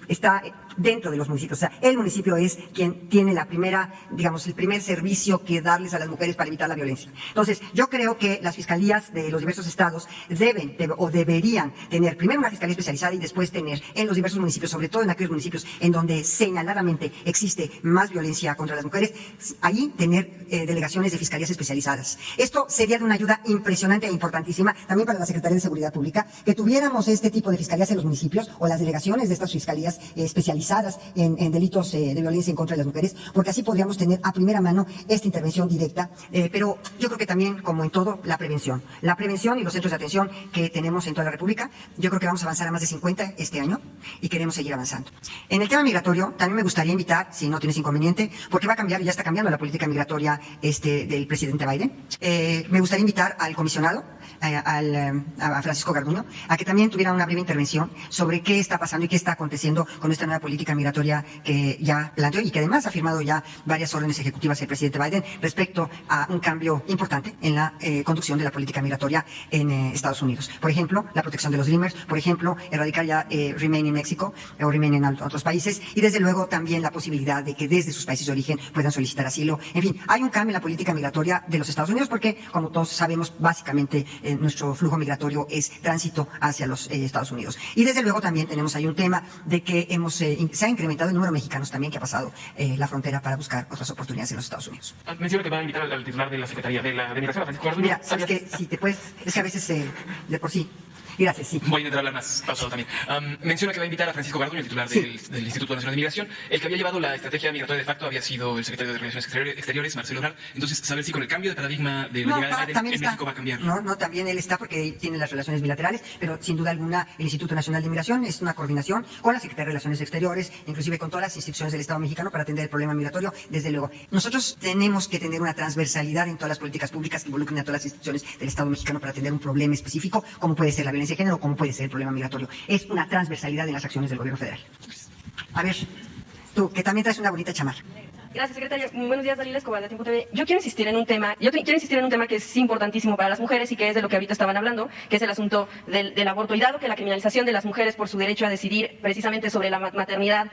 Speaker 1: está dentro de los municipios. O sea, el municipio es quien tiene el primer servicio que darles a las mujeres para evitar la violencia. Entonces, yo creo que las fiscalías de los diversos estados deberían tener primero una fiscalía especializada y después tener en los diversos municipios, sobre todo en aquellos municipios en donde señaladamente existe más violencia contra las mujeres, ahí tener delegaciones de fiscalías especializadas. Esto sería de una ayuda impresionante e importantísima también para la Secretaría de Seguridad Pública, que tuviéramos este tipo de fiscalías en los municipios o las delegaciones de estas fiscalías especializadas en delitos de violencia en contra de las mujeres, porque así podríamos tener a primera mano esta intervención directa, pero yo creo que también, como en todo, la prevención y los centros de atención que tenemos en toda la República, yo creo que vamos a avanzar a más de 50 este año y queremos seguir avanzando. En el tema migratorio, también me gustaría invitar, si no tienes inconveniente, porque va a cambiar y ya está cambiando la política migratoria del presidente Biden, me gustaría invitar al comisionado, a Francisco Garduño, a que también tuviera una breve intervención sobre qué está pasando y qué está aconteciendo con esta nueva política migratoria que ya planteó y que además ha firmado ya varias órdenes ejecutivas el presidente Biden respecto a un cambio importante en la conducción de la política migratoria en Estados Unidos. Por ejemplo, la protección de los Dreamers, por ejemplo, erradicar ya Remain en México o Remain en otros países y desde luego también la posibilidad de que desde sus países de origen puedan solicitar asilo. En fin, hay un cambio en la política migratoria de los Estados Unidos porque, como todos sabemos, básicamente nuestro flujo migratorio es tránsito hacia los Estados Unidos. Y desde luego también tenemos ahí un tema de que se ha incrementado el número de mexicanos también que ha pasado la frontera para buscar otras oportunidades en los Estados Unidos.
Speaker 8: Menciona que va a invitar al titular de la Secretaría de Migración, a Francisco Garduño.
Speaker 1: Mira, sabes que si te puedes, es que a veces de por sí. Gracias, sí.
Speaker 8: Voy a intentar hablar más pausado también. Menciona que va a invitar a Francisco Garduño, el titular del Instituto Nacional de Migración. El que había llevado la estrategia migratoria de facto había sido el secretario de Relaciones Exteriores, Marcelo Ebrard. Entonces, saber si con el cambio de paradigma de la llegada de Biden en México va a cambiar.
Speaker 1: No, también él está porque tiene las relaciones bilaterales, pero sin duda alguna el Instituto Nacional de Migración es una coordinación con la Secretaría de Relaciones Exteriores, inclusive con todas las instituciones del Estado mexicano para atender el problema migratorio. Desde luego, nosotros tenemos que tener una transversalidad en todas las políticas públicas que involucren a todas las instituciones del Estado mexicano para atender un problema específico, como puede ser la violencia de género, como puede ser el problema migratorio. Es una transversalidad en las acciones del gobierno federal. A ver, tú, que también traes una bonita chamarra.
Speaker 9: Gracias, secretaria. Buenos días, Dalila Escobar, de Tiempo TV. Yo quiero insistir en un tema que es importantísimo para las mujeres y que es de lo que ahorita estaban hablando, que es el asunto del aborto. Y dado que la criminalización de las mujeres por su derecho a decidir precisamente sobre la maternidad,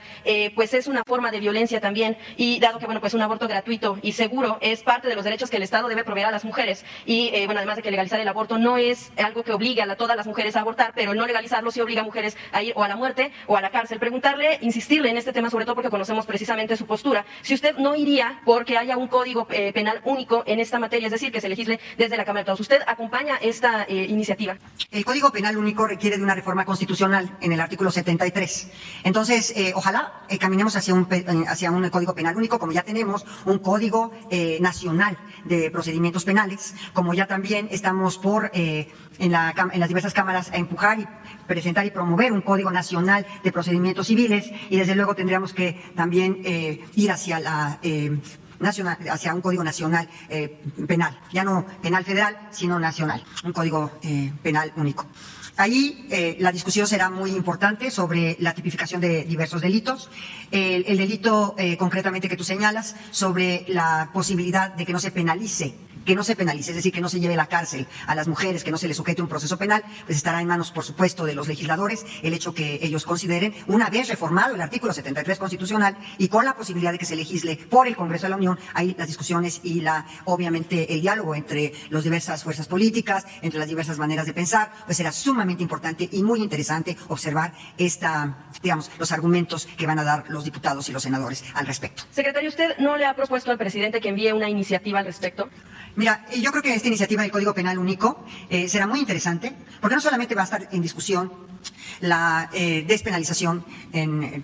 Speaker 9: pues es una forma de violencia también, y dado que, bueno, pues un aborto gratuito y seguro es parte de los derechos que el Estado debe proveer a las mujeres, y bueno, además de que legalizar el aborto no es algo que obligue a todas las mujeres a abortar, pero el no legalizarlo sí obliga a mujeres a ir o a la muerte o a la cárcel. Preguntarle, insistirle en este tema, sobre todo porque conocemos precisamente su postura, si usted no iría porque haya un código penal único en esta materia, es decir, que se legisle desde la Cámara de Diputados. ¿Usted acompaña esta iniciativa?
Speaker 1: El Código Penal único requiere de una reforma constitucional en el artículo 73. Entonces, ojalá caminemos hacia un Código Penal único, como ya tenemos un Código Nacional de Procedimientos Penales, como ya también estamos por en las diversas cámaras a empujar y presentar y promover un Código Nacional de Procedimientos Civiles, y desde luego tendríamos que también ir hacia hacia un Código Nacional penal, ya no penal federal, sino nacional, un Código Penal único. Ahí la discusión será muy importante sobre la tipificación de diversos delitos, el delito concretamente que tú señalas, sobre la posibilidad de que no se penalice, es decir, que no se lleve a la cárcel a las mujeres, que no se les sujete un proceso penal, pues estará en manos, por supuesto, de los legisladores, el hecho que ellos consideren, una vez reformado el artículo 73 constitucional y con la posibilidad de que se legisle por el Congreso de la Unión, ahí las discusiones y obviamente el diálogo entre las diversas fuerzas políticas, entre las diversas maneras de pensar, pues será sumamente importante y muy interesante observar los argumentos que van a dar los diputados y los senadores al respecto.
Speaker 9: Secretario, ¿usted no le ha propuesto al presidente que envíe una iniciativa al respecto?
Speaker 1: Mira, yo creo que esta iniciativa del Código Penal único será muy interesante, porque no solamente va a estar en discusión la despenalización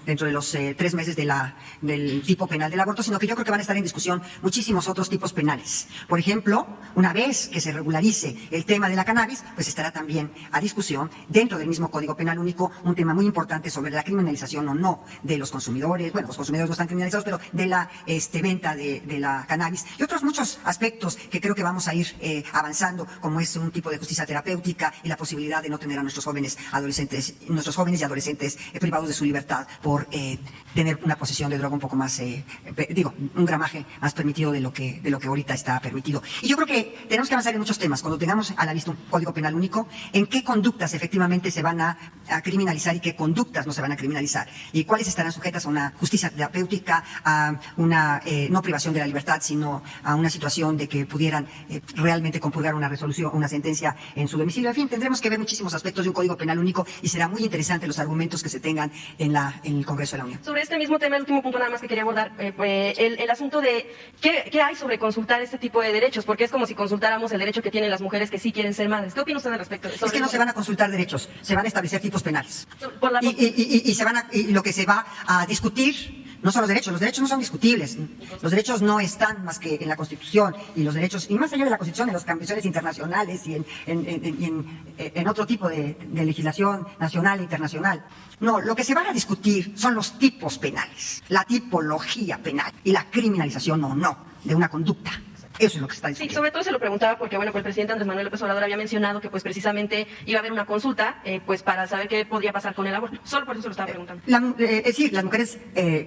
Speaker 1: dentro de los 3 meses del tipo penal del aborto, sino que yo creo que van a estar en discusión muchísimos otros tipos penales. Por ejemplo, una vez que se regularice el tema de la cannabis, pues estará también a discusión dentro del mismo Código Penal único un tema muy importante sobre la criminalización o no de los consumidores. Bueno, los consumidores no están criminalizados, pero de la venta de la cannabis y otros muchos aspectos que creo que vamos a ir avanzando, como es un tipo de justicia terapéutica y la posibilidad de no tener a nuestros jóvenes y adolescentes privados de su libertad por tener una posesión de droga un poco más, un gramaje más permitido de lo que ahorita está permitido. Y yo creo que tenemos que avanzar en muchos temas. Cuando tengamos a la vista un Código Penal único, en qué conductas efectivamente se van a criminalizar y qué conductas no se van a criminalizar, y cuáles estarán sujetas a una justicia terapéutica, a una no privación de la libertad, sino a una situación de que pudieran realmente compurgar una resolución, una sentencia en su domicilio. En fin, tendremos que ver muchísimos aspectos de un Código Penal único y será muy interesante los argumentos que se tengan en el Congreso de la Unión.
Speaker 9: Sobre este mismo tema, el último punto nada más que quería abordar, el asunto de qué hay sobre consultar este tipo de derechos, porque es como si consultáramos el derecho que tienen las mujeres que sí quieren ser madres. ¿Qué opina usted al respecto?
Speaker 1: Es que no se van a consultar derechos, se van a establecer tipos penales. Y lo que se va a discutir no son los derechos no son discutibles, los derechos no están más que en la Constitución, y los derechos, y más allá de la Constitución, en las convenciones internacionales y en otro tipo de legislación nacional e internacional. No, lo que se van a discutir son los tipos penales, la tipología penal y la criminalización o no de una conducta. Eso es lo que se está discutiendo.
Speaker 9: Sí, sobre todo se lo preguntaba porque, bueno, pues el presidente Andrés Manuel López Obrador había mencionado que, pues, precisamente iba a haber una consulta, pues, para saber qué podría pasar con el aborto. Solo por eso se lo estaba preguntando.
Speaker 1: Sí, las mujeres,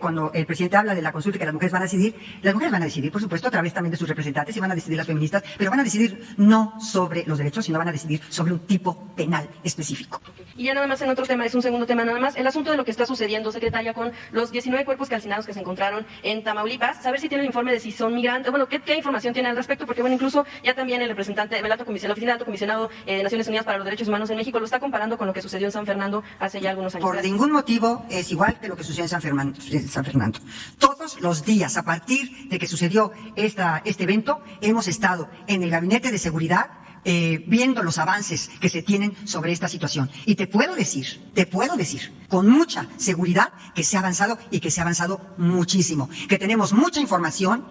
Speaker 1: cuando el presidente habla de la consulta que las mujeres van a decidir, por supuesto, a través también de sus representantes, y van a decidir las feministas, pero van a decidir no sobre los derechos, sino van a decidir sobre un tipo penal específico.
Speaker 9: Y ya nada más en otro tema, es un segundo tema nada más, el asunto de lo que está sucediendo, secretaria, con los 19 cuerpos calcinados que se encontraron en Tamaulipas, saber si tiene el informe de si son migrantes, bueno, qué información tiene al respecto, porque bueno, incluso ya también el representante de la Oficina del Alto Comisionado de Naciones Unidas para los Derechos Humanos en México lo está comparando con lo que sucedió en San Fernando hace ya algunos años.
Speaker 1: Por ningún motivo es igual que lo que sucedió en San Fernando. Todos los días, a partir de que sucedió este evento, hemos estado en el Gabinete de Seguridad viendo los avances que se tienen sobre esta situación. Y te puedo decir, con mucha seguridad que se ha avanzado y que se ha avanzado muchísimo. Que tenemos mucha información,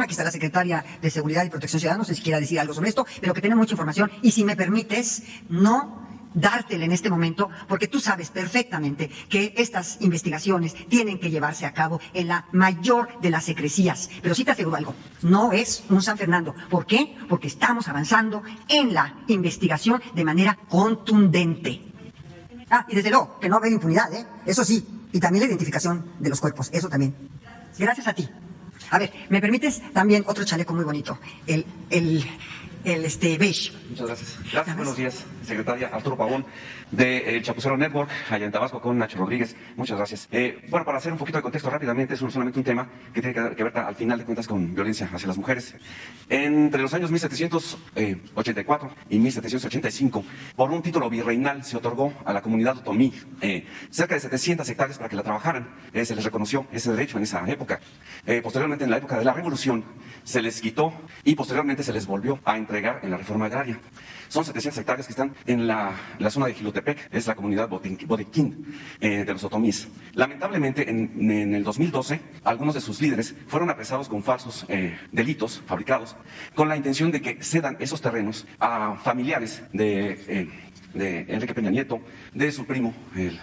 Speaker 1: aquí está la secretaria de Seguridad y Protección Ciudadana, no sé si quiera decir algo sobre esto, pero que tenemos mucha información, y si me permites, no dártela en este momento, porque tú sabes perfectamente que estas investigaciones tienen que llevarse a cabo en la mayor de las secrecías. Pero sí te aseguro algo, no es un San Fernando. ¿Por qué? Porque estamos avanzando en la investigación de manera contundente. Y desde luego, que no va a haber impunidad, eso sí, y también la identificación de los cuerpos, eso también. Gracias a ti. A ver, ¿me permites también otro chaleco muy bonito? El beige.
Speaker 10: Muchas gracias. Gracias, buenos días, secretaria. Arturo Pavón, de El Chapucero Network, allá en Tabasco, con Nacho Rodríguez. Muchas gracias. Bueno, para hacer un poquito de contexto rápidamente, es solamente un tema que tiene que ver al final de cuentas con violencia hacia las mujeres. Entre los años 1784 y 1785, por un título virreinal se otorgó a la comunidad otomí cerca de 700 hectáreas para que la trabajaran. Se les reconoció ese derecho en esa época. Posteriormente, en la época de la Revolución, se les quitó y posteriormente se les volvió a entregar en la reforma agraria. Son 700 hectáreas que están en la zona de Jilotepec, es la comunidad bodequín de los otomíes. Lamentablemente, en el 2012, algunos de sus líderes fueron apresados con falsos delitos fabricados, con la intención de que cedan esos terrenos a familiares de Enrique Peña Nieto, de su primo,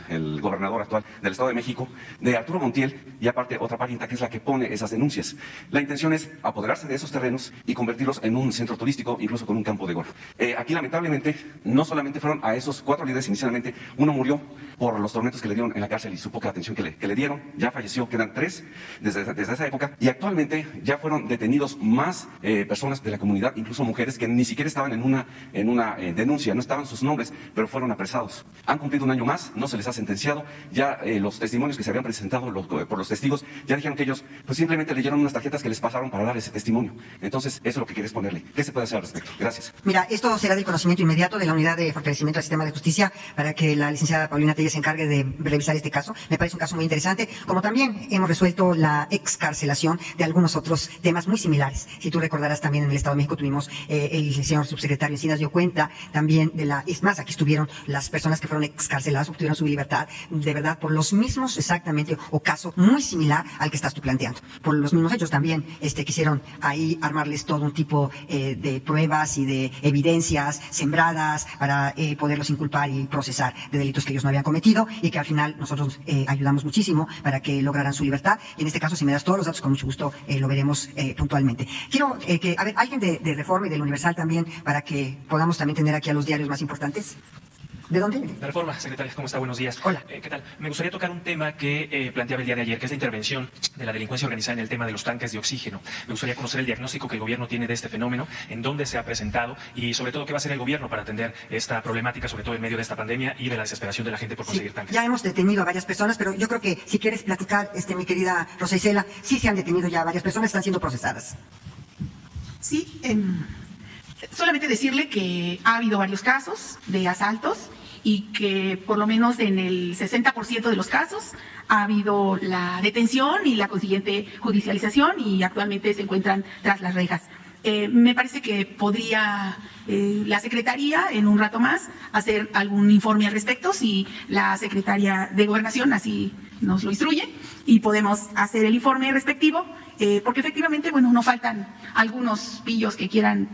Speaker 10: el gobernador actual del Estado de México, de Arturo Montiel, y aparte otra parienta que es la que pone esas denuncias. La intención es apoderarse de esos terrenos y convertirlos en un centro turístico, incluso con un campo de golf. Aquí lamentablemente no solamente fueron a esos 4 líderes inicialmente, uno murió por los tormentos que le dieron en la cárcel y su poca atención que le dieron, ya falleció, quedan 3 desde esa época, y actualmente ya fueron detenidos más personas de la comunidad, incluso mujeres que ni siquiera estaban en una denuncia, no estaban sus nombres, pero fueron apresados. Han cumplido un año más, no se les ha sentenciado, ya los testimonios que se habían presentado por los testigos, ya dijeron que ellos pues simplemente leyeron unas tarjetas que les pasaron para dar ese testimonio. Entonces, eso es lo que quieres ponerle. ¿Qué se puede hacer al respecto? Gracias.
Speaker 1: Mira, esto será del conocimiento inmediato de la Unidad de Fortalecimiento del Sistema de Justicia para que la licenciada Paulina Telles se encargue de revisar este caso. Me parece un caso muy interesante, como también hemos resuelto la excarcelación de algunos otros temas muy similares. Si tú recordarás, también en el Estado de México tuvimos, el señor subsecretario Encinas dio cuenta también es más, aquí estuvieron las personas que fueron excarceladas, obtuvieron su libertad, de verdad, por los mismos exactamente, o caso muy similar al que estás tú planteando. Por los mismos hechos también quisieron ahí armarles todo un tipo de pruebas y de evidencias sembradas para poderlos inculpar y procesar de delitos que ellos no habían cometido, y que al final nosotros ayudamos muchísimo para que lograran su libertad. Y en este caso, si me das todos los datos, con mucho gusto lo veremos puntualmente. Quiero que, a ver, alguien de Reforma y del Universal también, para que podamos también tener aquí a los diarios más importantes. ¿De dónde?
Speaker 8: De Reforma, secretaria, ¿cómo está? Buenos días.
Speaker 1: Hola.
Speaker 8: ¿Qué tal? Me gustaría tocar un tema que planteaba el día de ayer, que es la intervención de la delincuencia organizada en el tema de los tanques de oxígeno. Me gustaría conocer el diagnóstico que el gobierno tiene de este fenómeno, en dónde se ha presentado y sobre todo qué va a hacer el gobierno para atender esta problemática, sobre todo en medio de esta pandemia y de la desesperación de la gente por conseguir tanques.
Speaker 1: Ya hemos detenido a varias personas, pero yo creo que si quieres platicar, mi querida Rosa Isela, sí se han detenido ya varias personas, están siendo procesadas.
Speaker 2: Sí, solamente decirle que ha habido varios casos de asaltos y que por lo menos en el 60% de los casos ha habido la detención y la consiguiente judicialización, y actualmente se encuentran tras las rejas. Me parece que podría la Secretaría en un rato más hacer algún informe al respecto, si la Secretaria de Gobernación así nos lo instruye, y podemos hacer el informe respectivo, porque efectivamente, bueno, no faltan algunos pillos que quieran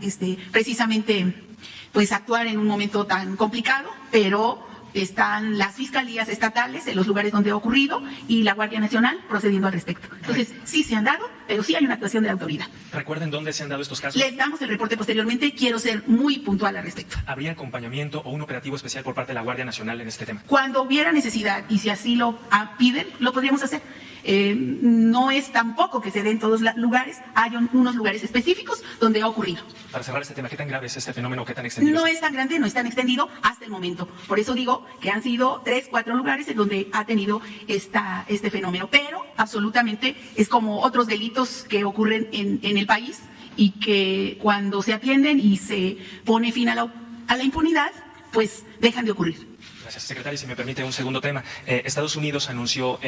Speaker 2: precisamente pues actuar en un momento tan complicado, pero están las fiscalías estatales en los lugares donde ha ocurrido y la Guardia Nacional procediendo al respecto. Entonces, sí se han dado, pero sí hay una actuación de la autoridad.
Speaker 8: ¿Recuerden dónde se han dado estos casos?
Speaker 2: Les damos el reporte posteriormente, quiero ser muy puntual al respecto.
Speaker 8: ¿Habría acompañamiento o un operativo especial por parte de la Guardia Nacional en este tema?
Speaker 2: Cuando hubiera necesidad, y si así lo piden, lo podríamos hacer. No es tampoco que se dé en todos los lugares, hay unos lugares específicos donde ha ocurrido.
Speaker 8: Para cerrar este tema, ¿qué tan grave es este fenómeno? ¿Qué tan extendido?
Speaker 2: No es tan grande, no es tan extendido hasta el momento. Por eso digo que han sido 3, 4 lugares en donde ha tenido este fenómeno. Pero absolutamente es como otros delitos que ocurren en el país, y que cuando se atienden y se pone fin a la impunidad, pues dejan de ocurrir.
Speaker 8: Gracias, secretaria. Si me permite un segundo tema. Estados Unidos anunció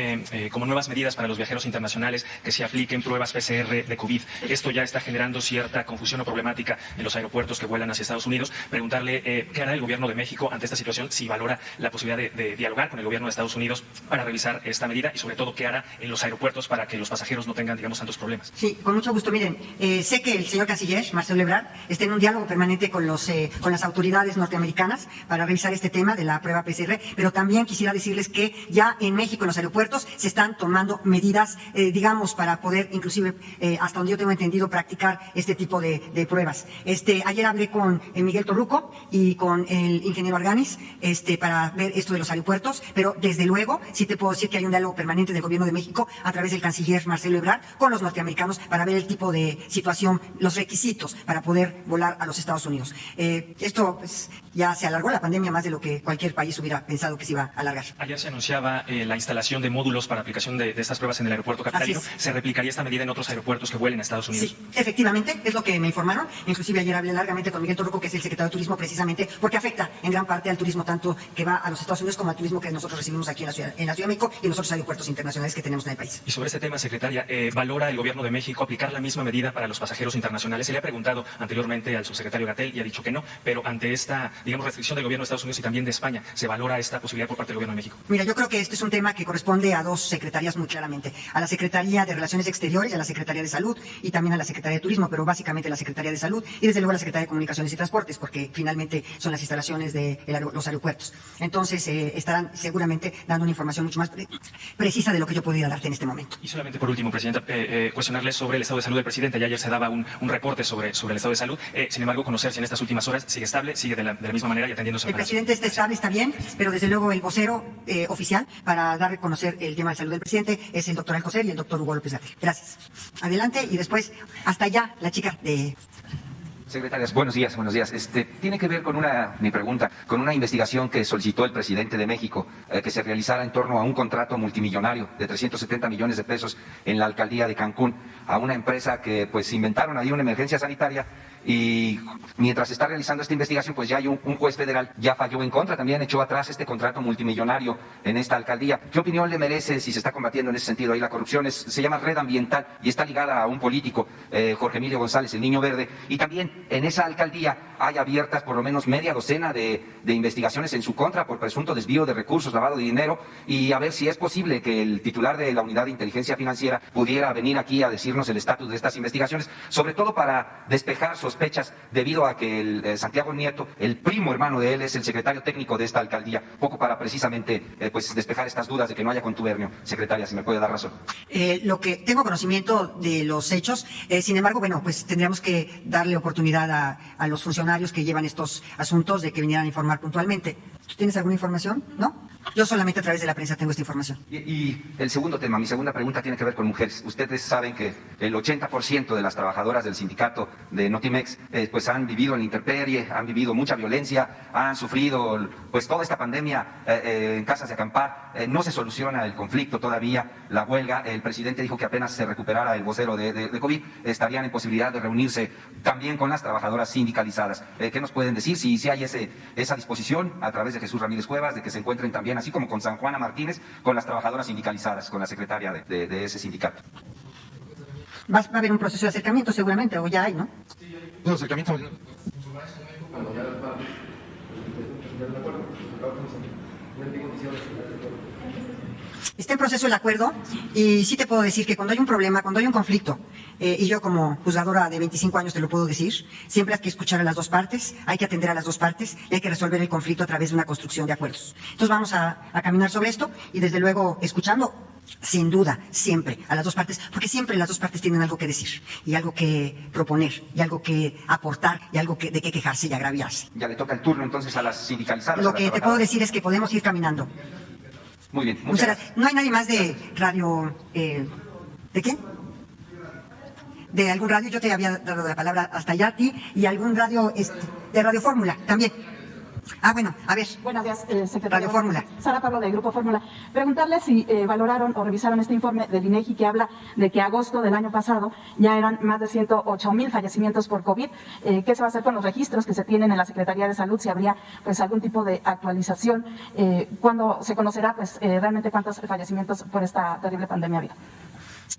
Speaker 8: como nuevas medidas para los viajeros internacionales que se apliquen pruebas PCR de COVID. Esto ya está generando cierta confusión o problemática en los aeropuertos que vuelan hacia Estados Unidos. Preguntarle qué hará el gobierno de México ante esta situación, si valora la posibilidad de dialogar con el gobierno de Estados Unidos para revisar esta medida, y sobre todo qué hará en los aeropuertos para que los pasajeros no tengan, digamos, tantos problemas.
Speaker 1: Sí, con mucho gusto. Miren, sé que el señor canciller, Marcelo Ebrard, está en un diálogo permanente con las autoridades norteamericanas para revisar este tema de la prueba PCR PCR, pero también quisiera decirles que ya en México, en los aeropuertos, se están tomando medidas, digamos, para poder, inclusive, hasta donde yo tengo entendido, practicar este tipo de pruebas. Ayer hablé con Miguel Torruco y con el ingeniero Arganis, para ver esto de los aeropuertos, pero desde luego sí te puedo decir que hay un diálogo permanente del Gobierno de México a través del canciller Marcelo Ebrard con los norteamericanos para ver el tipo de situación, los requisitos para poder volar a los Estados Unidos. Esto pues, ya se alargó la pandemia más de lo que cualquier país hubiera pensado que se iba a alargar.
Speaker 11: Ayer se anunciaba la instalación de módulos para aplicación de estas pruebas en el aeropuerto capitalino. ¿Se replicaría esta medida en otros aeropuertos que vuelen a Estados Unidos?
Speaker 1: Sí, efectivamente, es lo que me informaron. Inclusive ayer hablé largamente con Miguel Torruco, que es el secretario de Turismo, precisamente porque afecta en gran parte al turismo tanto que va a los Estados Unidos como al turismo que nosotros recibimos aquí en la Ciudad de México y en los otros aeropuertos internacionales que tenemos en el país.
Speaker 11: Y sobre este tema, secretaria, ¿valora el Gobierno de México aplicar la misma medida para los pasajeros internacionales? Se le ha preguntado anteriormente al subsecretario Gatell y ha dicho que no, pero ante esta, digamos, restricción del Gobierno de Estados Unidos y también de España, ¿se valora esta posibilidad por parte del Gobierno de México?
Speaker 1: Mira, yo creo que este es un tema que corresponde a dos secretarías muy claramente, a la Secretaría de Relaciones Exteriores y a la Secretaría de Salud y también a la Secretaría de Turismo, pero básicamente la Secretaría de Salud y desde luego la Secretaría de Comunicaciones y Transportes, porque finalmente son las instalaciones de los aeropuertos. Entonces, estarán seguramente dando una información mucho más precisa de lo que yo podría darte en este momento.
Speaker 11: Y solamente por último, Presidenta, cuestionarle sobre el estado de salud del presidente. Ya ayer se daba un reporte sobre el estado de salud. Sin embargo, conocer si en estas últimas horas sigue estable, sigue de la misma manera y atendiéndose.
Speaker 1: El presidente está estable, está bien, pero desde luego el vocero oficial para dar a conocer el tema de salud del presidente es el doctor Alcocer y el doctor Hugo López-Gatell. Gracias. Adelante y después, hasta allá, la chica de...
Speaker 12: Secretarias, buenos días, buenos días. Tiene que ver con mi pregunta, con una investigación que solicitó el presidente de México, que se realizara en torno a un contrato multimillonario de 370 millones de pesos en la alcaldía de Cancún, a una empresa que pues inventaron ahí una emergencia sanitaria y mientras se está realizando esta investigación, pues ya hay un juez federal, ya falló en contra, también echó atrás este contrato multimillonario en esta alcaldía. ¿Qué opinión le merece si se está combatiendo en ese sentido ahí la corrupción? Se llama Red Ambiental y está ligada a un político, Jorge Emilio González, el Niño Verde, y también en esa alcaldía hay abiertas por lo menos media docena de investigaciones en su contra por presunto desvío de recursos, lavado de dinero, y a ver si es posible que el titular de la Unidad de Inteligencia Financiera pudiera venir aquí a decirnos el estatus de estas investigaciones, sobre todo para despejar sospechas debido a que el Santiago Nieto, el primo hermano de él, es el secretario técnico de esta alcaldía, poco para precisamente pues despejar estas dudas de que no haya contubernio. Secretaria, si me puede dar razón.
Speaker 1: Lo que tengo conocimiento de los hechos, sin embargo, bueno, pues tendríamos que darle oportunidad a los funcionarios que llevan estos asuntos de que vinieran a informar puntualmente. ¿Tú tienes alguna información? ¿No? Yo solamente a través de la prensa tengo esta información.
Speaker 12: Y el segundo tema, mi segunda pregunta tiene que ver con mujeres. Ustedes saben que el 80% de las trabajadoras del sindicato de Notimex pues han vivido en la intemperie, han vivido mucha violencia, han sufrido pues toda esta pandemia en casas de acampar. No se soluciona el conflicto todavía, la huelga. El presidente dijo que apenas se recuperara el vocero de COVID, estarían en posibilidad de reunirse también con las trabajadoras sindicalizadas. ¿Qué nos pueden decir? Si hay esa disposición a través de Jesús Ramírez Cuevas, de que se encuentren también, así como con San Juana Martínez, con las trabajadoras sindicalizadas, con la secretaria de ese sindicato.
Speaker 1: Va a haber un proceso de acercamiento seguramente, o ya hay, ¿no?
Speaker 8: No, acercamiento.
Speaker 1: Está en proceso el acuerdo y sí te puedo decir que cuando hay un problema, cuando hay un conflicto, y yo como juzgadora de 25 años te lo puedo decir, siempre hay que escuchar a las dos partes, hay que atender a las dos partes y hay que resolver el conflicto a través de una construcción de acuerdos. Entonces vamos a caminar sobre esto y desde luego escuchando, sin duda, siempre a las dos partes, porque siempre las dos partes tienen algo que decir y algo que proponer y algo que aportar y algo de qué quejarse y agraviarse.
Speaker 12: Ya le toca el turno entonces a las sindicalizadas.
Speaker 1: Lo que te puedo decir es que podemos ir caminando.
Speaker 12: Muy bien, muchas gracias.
Speaker 1: No hay nadie más de radio, ¿de qué? De algún radio, yo te había dado la palabra hasta allá a ti, y algún radio de Radio Fórmula también. Bueno, a ver.
Speaker 13: Buenos días, secretario.
Speaker 1: Radio Fórmula.
Speaker 13: Sara Pablo, de Grupo Fórmula. Preguntarle si valoraron o revisaron este informe del INEGI que habla de que agosto del año pasado ya eran más de 108,000 fallecimientos por COVID. ¿Qué se va a hacer con los registros que se tienen en la Secretaría de Salud? Si habría pues algún tipo de actualización. ¿Cuándo se conocerá pues realmente cuántos fallecimientos por esta terrible pandemia ha habido?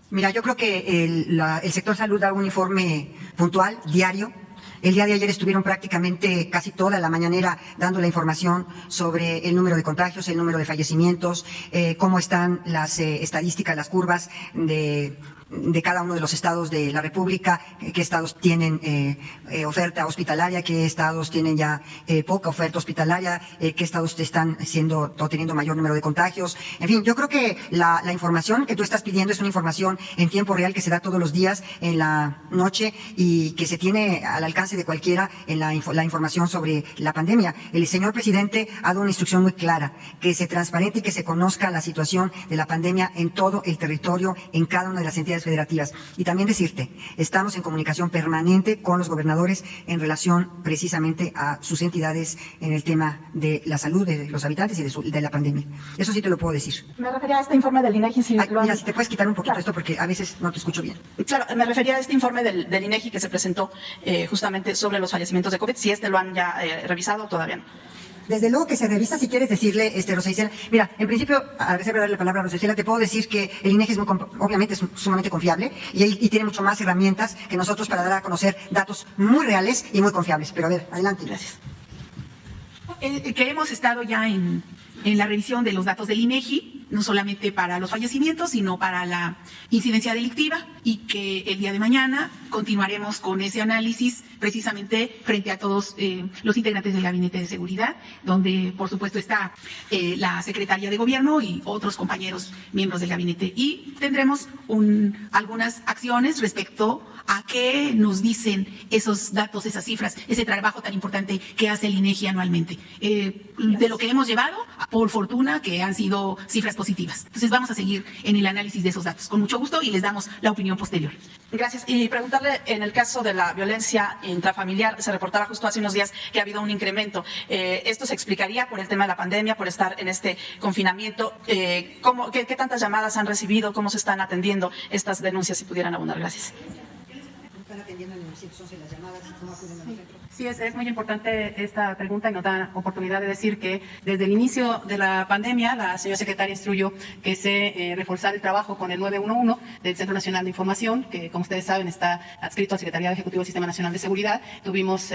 Speaker 1: Mira, yo creo que el sector salud da un informe puntual, diario. El día de ayer estuvieron prácticamente casi toda la mañanera dando la información sobre el número de contagios, el número de fallecimientos, cómo están las estadísticas, las curvas de de cada uno de los estados de la República, qué estados tienen oferta hospitalaria, qué estados tienen ya poca oferta hospitalaria, qué estados están teniendo mayor número de contagios. En fin, yo creo que la información que tú estás pidiendo es una información en tiempo real que se da todos los días en la noche y que se tiene al alcance de cualquiera en la información sobre la pandemia. El señor presidente ha dado una instrucción muy clara, que se transparente y que se conozca la situación de la pandemia en todo el territorio, en cada una de las entidades federativas. Y también decirte, estamos en comunicación permanente con los gobernadores en relación precisamente a sus entidades en el tema de la salud de los habitantes y de la pandemia. Eso sí te lo puedo decir.
Speaker 13: Me refería a este informe del INEGI.
Speaker 1: Mira, si te puedes quitar un poquito esto porque a veces no te escucho bien.
Speaker 13: Claro, me refería a este informe del INEGI que se presentó justamente sobre los fallecimientos de COVID, si lo han ya revisado o todavía no.
Speaker 1: Desde luego que se revisa, si quieres decirle, Rosa Isela. Mira, en principio, a reserva de darle la palabra a Rosa Isela, te puedo decir que el INEGI es obviamente es sumamente confiable y tiene mucho más herramientas que nosotros para dar a conocer datos muy reales y muy confiables. Pero a ver, adelante.
Speaker 2: Gracias. Que hemos estado ya en la revisión de los datos del INEGI, no solamente para los fallecimientos, sino para la incidencia delictiva, y que el día de mañana continuaremos con ese análisis precisamente frente a todos los integrantes del Gabinete de Seguridad, donde por supuesto está la Secretaría de Gobierno y otros compañeros miembros del gabinete. Y tendremos algunas acciones respecto a qué nos dicen esos datos, esas cifras, ese trabajo tan importante que hace el INEGI anualmente. De lo que hemos llevado, por fortuna, que han sido cifras positivas. Entonces vamos a seguir en el análisis de esos datos con mucho gusto y les damos la opinión posterior.
Speaker 13: Gracias. Y preguntarle, en el caso de la violencia intrafamiliar, se reportaba justo hace unos días que ha habido un incremento. ¿Esto se explicaría por el tema de la pandemia, por estar en este confinamiento? ¿Qué tantas llamadas han recibido? ¿Cómo se están atendiendo estas denuncias? Si pudieran abundar. Gracias.
Speaker 1: ¿Están atendiendo en el 911 las llamadas? ¿Cómo acuden al centro?
Speaker 4: Sí, es muy importante esta pregunta y nos da oportunidad de decir que desde el inicio de la pandemia la señora secretaria instruyó que se reforzara el trabajo con el 911 del Centro Nacional de Información, que como ustedes saben está adscrito al Secretariado Ejecutivo del Sistema Nacional de Seguridad. Tuvimos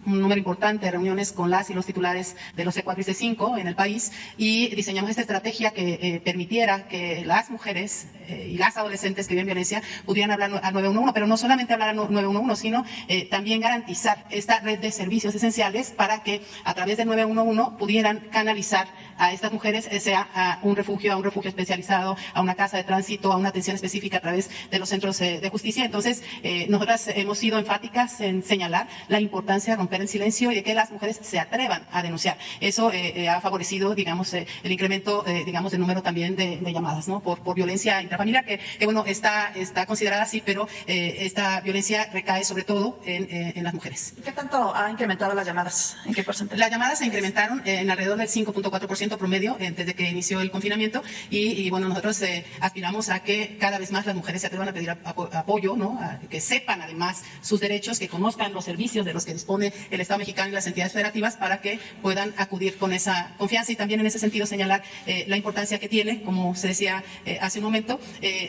Speaker 4: un número importante de reuniones con las y los titulares de los C4 y C5 en el país y diseñamos esta estrategia que permitiera que las mujeres y las adolescentes que viven violencia pudieran hablar al 911, pero no solamente hablar al 911, sino también garantizar esta red de servicios esenciales para que a través del 911 pudieran canalizar a estas mujeres, sea a un refugio especializado, a una casa de tránsito, a una atención específica a través de los centros de justicia. Entonces, nosotras hemos sido enfáticas en señalar la importancia de romper el silencio y de que las mujeres se atrevan a denunciar. Eso ha favorecido, digamos, el incremento, digamos, del número también de llamadas, ¿no? Por violencia intrafamiliar, que bueno, está considerada así, pero esta violencia recae sobre todo en las mujeres.
Speaker 13: ¿Qué tanto ha incrementado las llamadas? ¿En qué porcentaje?
Speaker 4: Las llamadas se incrementaron en alrededor del 5.4% promedio desde que inició el confinamiento y bueno, nosotros aspiramos a que cada vez más las mujeres se atrevan a pedir apoyo, ¿no? A que sepan además sus derechos, que conozcan los servicios de los que dispone el Estado mexicano y las entidades federativas para que puedan acudir con esa confianza y también en ese sentido señalar la importancia que tiene, como se decía hace un momento,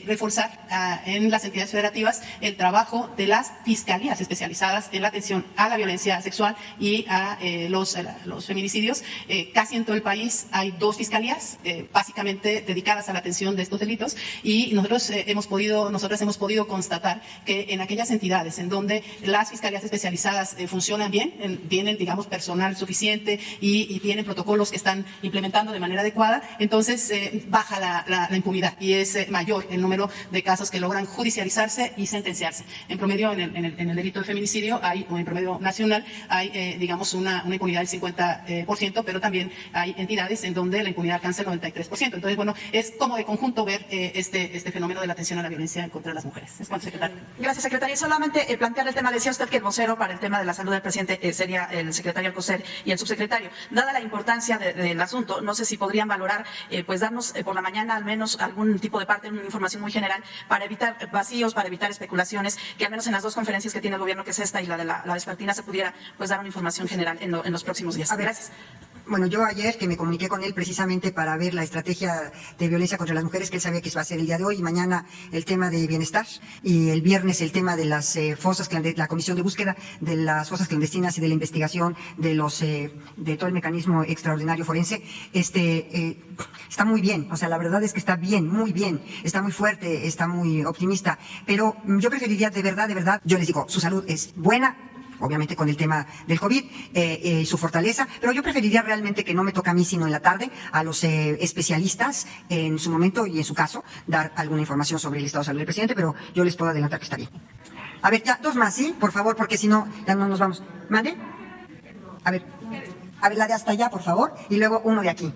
Speaker 4: reforzar en las entidades federativas el trabajo de las fiscalías especializadas en la atención a la violencia sexual y a los feminicidios. Casi en todo el país hay 2 fiscalías básicamente dedicadas a la atención de estos delitos y nosotras hemos podido constatar que en aquellas entidades en donde las fiscalías especializadas funcionan bien, tienen, digamos, personal suficiente y tienen protocolos que están implementando de manera adecuada, entonces baja la impunidad y es mayor el número de casos que logran judicializarse y sentenciarse. En promedio, en el delito de feminicidio, en promedio nacional, hay, digamos, una impunidad del 50%, pero también hay entidades en donde la impunidad alcanza el 93%. Entonces, bueno, es como de conjunto ver este fenómeno de la atención a la violencia contra las mujeres. Secretaria.
Speaker 13: Gracias, secretaria. Y solamente plantear el tema, decía usted que el vocero para el tema de la salud del presidente sería el secretario Alcocer y el subsecretario. Dada la importancia del asunto, no sé si podrían valorar, pues darnos por la mañana al menos algún tipo de parte, una información muy general para evitar vacíos, para evitar especulaciones, que al menos en las 2 conferencias que tiene el gobierno, que es esta y la de la vespertina, se pudiera pues dar una información general en los próximos días.
Speaker 1: A ver,
Speaker 13: gracias.
Speaker 1: Bueno, yo ayer que me comuniqué con él precisamente para ver la estrategia de violencia contra las mujeres, que él sabía que iba a ser el día de hoy, y mañana el tema de bienestar, y el viernes el tema de las fosas, la comisión de búsqueda de las fosas clandestinas y de la investigación de de todo el mecanismo extraordinario forense, está muy bien. O sea, la verdad es que está bien, muy bien, está muy fuerte, está muy optimista, pero yo preferiría de verdad, yo les digo, su salud es buena, obviamente con el tema del COVID, su fortaleza, pero yo preferiría realmente que no me toque a mí, sino en la tarde, a los especialistas en su momento y en su caso, dar alguna información sobre el estado de salud del presidente, pero yo les puedo adelantar que está bien. A ver, ya, 2 más, ¿sí? Por favor, porque si no, ya no nos vamos. ¿Mande? A ver, la de hasta allá, por favor, y luego uno de aquí.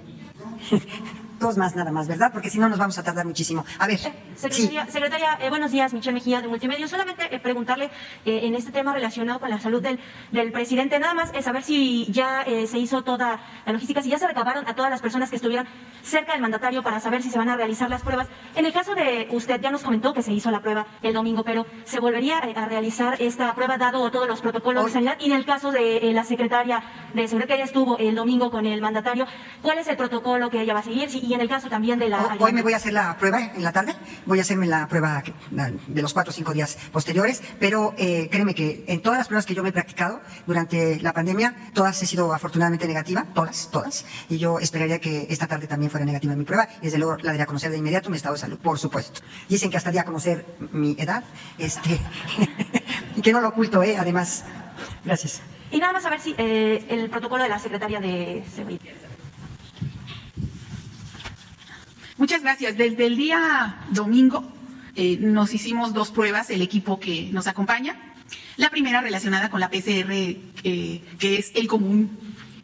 Speaker 1: 2 más nada más, ¿verdad? Porque si no nos vamos a tardar muchísimo. A ver,
Speaker 9: Secretaria, buenos días, Michelle Mejía de Multimedia. Solamente preguntarle en este tema relacionado con la salud del presidente, nada más saber si ya se hizo toda la logística, si ya se recabaron a todas las personas que estuvieron cerca del mandatario para saber si se van a realizar las pruebas. En el caso de usted, ya nos comentó que se hizo la prueba el domingo, pero ¿se volvería a realizar esta prueba dado todos los protocolos de sanidad? Y en el caso de la secretaria de Seguridad que ella estuvo el domingo con el mandatario, ¿cuál es el protocolo que ella va a seguir? Y en el caso también de la...
Speaker 1: Hoy me voy a hacer la prueba en la tarde, voy a hacerme la prueba de los 4 o 5 días posteriores, pero créeme que en todas las pruebas que yo me he practicado durante la pandemia, todas he sido afortunadamente negativa, todas, y yo esperaría que esta tarde también fuera negativa mi prueba, y desde luego la daría a conocer de inmediato mi estado de salud, por supuesto. Dicen que hasta daría a conocer mi edad, y que no lo oculto, además. Gracias.
Speaker 9: Y nada más a ver si el protocolo de la secretaria de Seguridad.
Speaker 2: Muchas gracias. Desde el día domingo nos hicimos 2 pruebas, el equipo que nos acompaña. La primera relacionada con la PCR, que es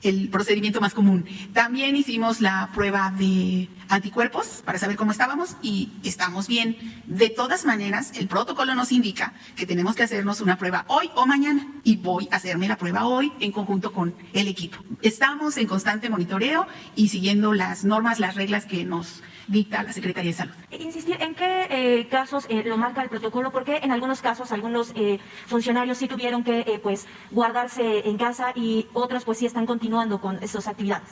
Speaker 2: el procedimiento más común. También hicimos la prueba de anticuerpos para saber cómo estábamos y estamos bien. De todas maneras, el protocolo nos indica que tenemos que hacernos una prueba hoy o mañana, y voy a hacerme la prueba hoy en conjunto con el equipo. Estamos en constante monitoreo y siguiendo las normas, las reglas que nos dicta la Secretaría de Salud.
Speaker 9: Insistir, ¿en qué casos lo marca el protocolo? Porque en algunos casos algunos funcionarios sí tuvieron que guardarse en casa y otros pues sí están continuando con sus actividades.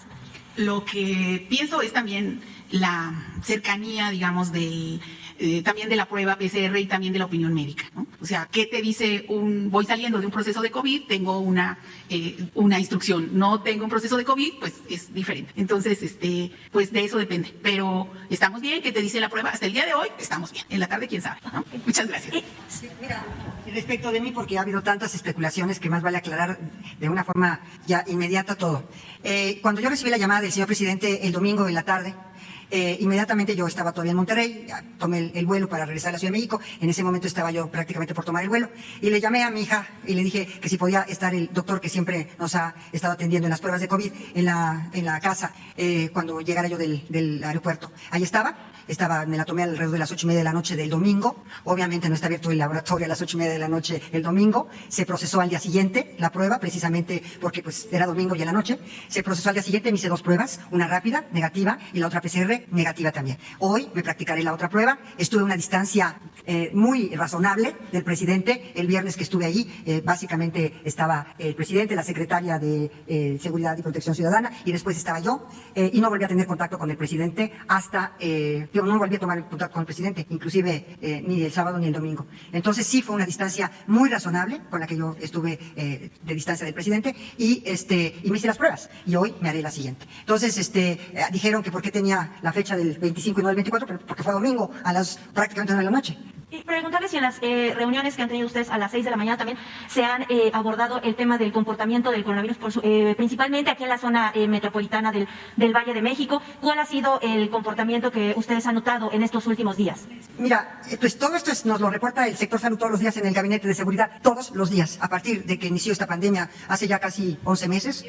Speaker 2: Lo que pienso es también la cercanía, digamos, también de la prueba PCR y también de la opinión médica, ¿no? O sea, ¿qué te dice voy saliendo de un proceso de COVID, tengo una instrucción, no tengo un proceso de COVID, pues es diferente. Entonces, pues de eso depende. Pero estamos bien, ¿qué te dice la prueba? Hasta el día de hoy estamos bien. En la tarde, quién sabe, ¿no? Muchas gracias.
Speaker 1: Mira, respecto de mí, porque ha habido tantas especulaciones que más vale aclarar de una forma ya inmediata todo. Cuando yo recibí la llamada del señor presidente el domingo en la tarde, inmediatamente yo estaba todavía en Monterrey, tomé el vuelo para regresar a la Ciudad de México. En ese momento estaba yo prácticamente por tomar el vuelo y le llamé a mi hija y le dije que si podía estar el doctor que siempre nos ha estado atendiendo en las pruebas de COVID en la casa cuando llegara yo del aeropuerto. Ahí me la tomé alrededor de las 8:30 de la noche del domingo. Obviamente no está abierto el laboratorio a las 8:30 de la noche el domingo. Se procesó al día siguiente la prueba, precisamente porque pues era domingo y en la noche. Se procesó al día siguiente, me hice 2 pruebas, una rápida, negativa, y la otra PCR, negativa también. Hoy me practicaré la otra prueba. Estuve a una distancia muy razonable del presidente. El viernes que estuve ahí, básicamente estaba el presidente, la secretaria de Seguridad y Protección Ciudadana, y después estaba yo, y no volví a tener contacto con el presidente yo no volví a tomar contacto con el presidente, inclusive ni el sábado ni el domingo. Entonces sí fue una distancia muy razonable con la que yo estuve de distancia del presidente, y me hice las pruebas, y hoy me haré la siguiente. Entonces dijeron que por qué tenía la fecha del 25 y no del 24, pero porque fue domingo a las prácticamente 9 de la noche.
Speaker 9: Y preguntarle si en las reuniones que han tenido ustedes a las 6 de la mañana también se han abordado el tema del comportamiento del coronavirus, principalmente aquí en la zona metropolitana del Valle de México. ¿Cuál ha sido el comportamiento que ustedes han notado en estos últimos días?
Speaker 1: Mira, pues todo esto nos lo reporta el sector salud todos los días en el Gabinete de Seguridad, todos los días, a partir de que inició esta pandemia hace ya casi 11 meses.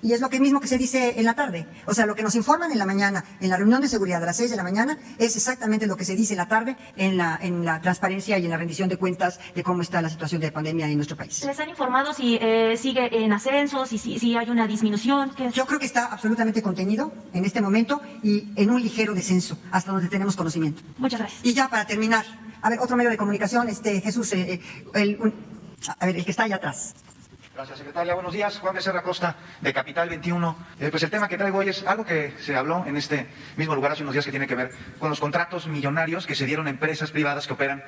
Speaker 1: Y es lo mismo que se dice en la tarde. O sea, lo que nos informan en la mañana, en la reunión de seguridad a las 6 de la mañana, es exactamente lo que se dice en la tarde en la transparencia y en la rendición de cuentas de cómo está la situación de pandemia en nuestro país.
Speaker 9: ¿Les han informado si sigue en ascenso, si hay una disminución?
Speaker 1: Yo creo que está absolutamente contenido en este momento y en un ligero descenso, hasta donde tenemos conocimiento.
Speaker 9: Muchas gracias.
Speaker 1: Y ya para terminar, a ver, otro medio de comunicación, Jesús, el que está allá atrás.
Speaker 14: Gracias, secretaria. Buenos días. Juan Becerra Costa, de Capital 21. Pues el tema que traigo hoy es algo que se habló en este mismo lugar hace unos días, que tiene que ver con los contratos millonarios que se dieron a empresas privadas que operan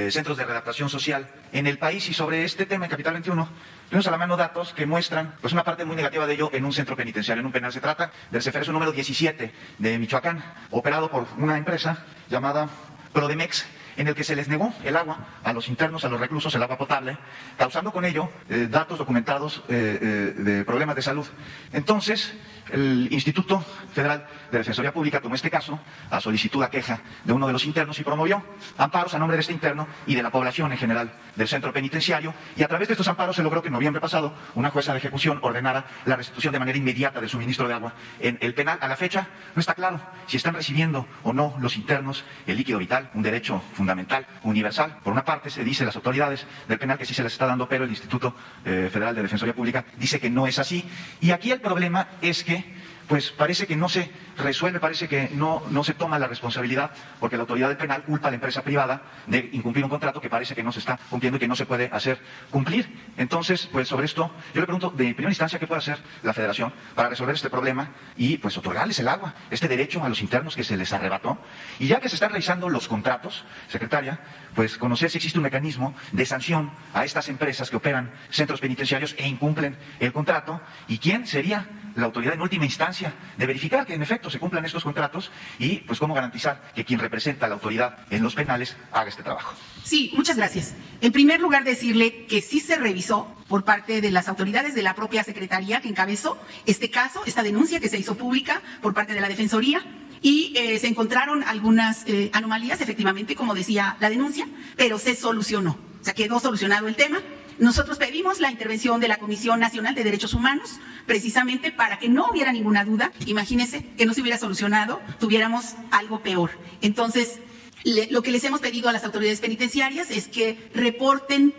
Speaker 14: centros de readaptación social en el país. Y sobre este tema en Capital 21 tenemos a la mano datos que muestran pues una parte muy negativa de ello en un centro penitenciario, en un penal. Se trata del Ceferezo número 17 de Michoacán, operado por una empresa llamada Prodemex, en el que se les negó el agua a los internos, a los reclusos, el agua potable, causando con ello datos documentados de problemas de salud. Entonces, el Instituto Federal de Defensoría Pública tomó este caso a solicitud a queja de uno de los internos y promovió amparos a nombre de este interno y de la población en general del centro penitenciario, y a través de estos amparos se logró que en noviembre pasado una jueza de ejecución ordenara la restitución de manera inmediata del suministro de agua en el penal. A la fecha no está claro si están recibiendo o no los internos el líquido vital, un derecho fundamental, universal. Por una parte se dice las autoridades del penal que sí se les está dando, pero el Instituto Federal de Defensoría Pública dice que no es así. Y aquí el problema es que pues parece que no se resuelve, parece que no se toma la responsabilidad, porque la autoridad del penal culpa a la empresa privada de incumplir un contrato que parece que no se está cumpliendo y que no se puede hacer cumplir. Entonces, pues sobre esto, yo le pregunto, de primera instancia, ¿qué puede hacer la Federación para resolver este problema y pues otorgarles el agua, este derecho a los internos que se les arrebató? Y ya que se están realizando los contratos, secretaria, pues conocer si existe un mecanismo de sanción a estas empresas que operan centros penitenciarios e incumplen el contrato, y quién sería la autoridad en última instancia de verificar que en efecto se cumplan estos contratos, y pues cómo garantizar que quien representa a la autoridad en los penales haga este trabajo.
Speaker 2: Sí, muchas gracias. En primer lugar, decirle que sí se revisó por parte de las autoridades de la propia Secretaría que encabezó este caso, esta denuncia que se hizo pública por parte de la Defensoría, y se encontraron algunas anomalías, efectivamente, como decía la denuncia, pero se solucionó. O sea, quedó solucionado el tema. Nosotros pedimos la intervención de la Comisión Nacional de Derechos Humanos, precisamente para que no hubiera ninguna duda. Imagínense que no se hubiera solucionado, tuviéramos algo peor. Entonces, lo que les hemos pedido a las autoridades penitenciarias es que reporten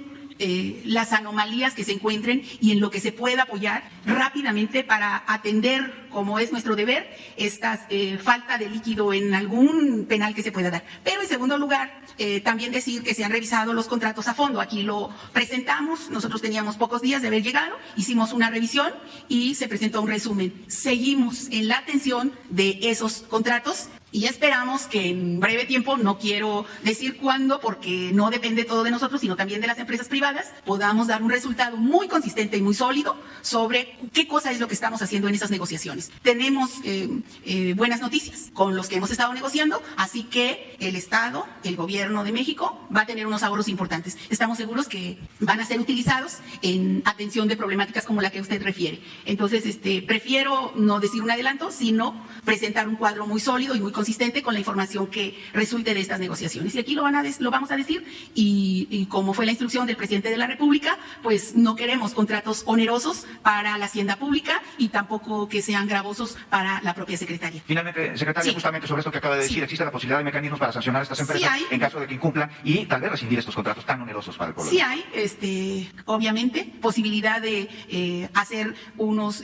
Speaker 2: las anomalías que se encuentren y en lo que se pueda apoyar rápidamente para atender, como es nuestro deber, esta falta de líquido en algún penal que se pueda dar. Pero en segundo lugar, también decir que se han revisado los contratos a fondo. Aquí lo presentamos, nosotros teníamos pocos días de haber llegado, hicimos una revisión y se presentó un resumen. Seguimos en la atención de esos contratos y esperamos que en breve tiempo, no quiero decir cuándo porque no depende todo de nosotros, sino también de las empresas privadas, podamos dar un resultado muy consistente y muy sólido sobre qué cosa es lo que estamos haciendo en esas negociaciones. Tenemos buenas noticias con los que hemos estado negociando, así que el Estado, el Gobierno de México, va a tener unos ahorros importantes. Estamos seguros que van a ser utilizados en atención de problemáticas como la que usted refiere. Entonces, prefiero no decir un adelanto, sino presentar un cuadro muy sólido y muy consistente con la información que resulte de estas negociaciones. Y aquí lo vamos a decir, y como fue la instrucción del presidente de la República, pues no queremos contratos onerosos para la hacienda pública y tampoco que sean gravosos para la propia secretaria.
Speaker 14: Finalmente, secretaria, justamente sobre esto que acaba de decir, ¿existe la posibilidad de mecanismos para sancionar a estas empresas en caso de que incumplan y tal vez rescindir estos contratos tan onerosos para el pueblo?
Speaker 2: Sí hay, obviamente, posibilidad de hacer unos,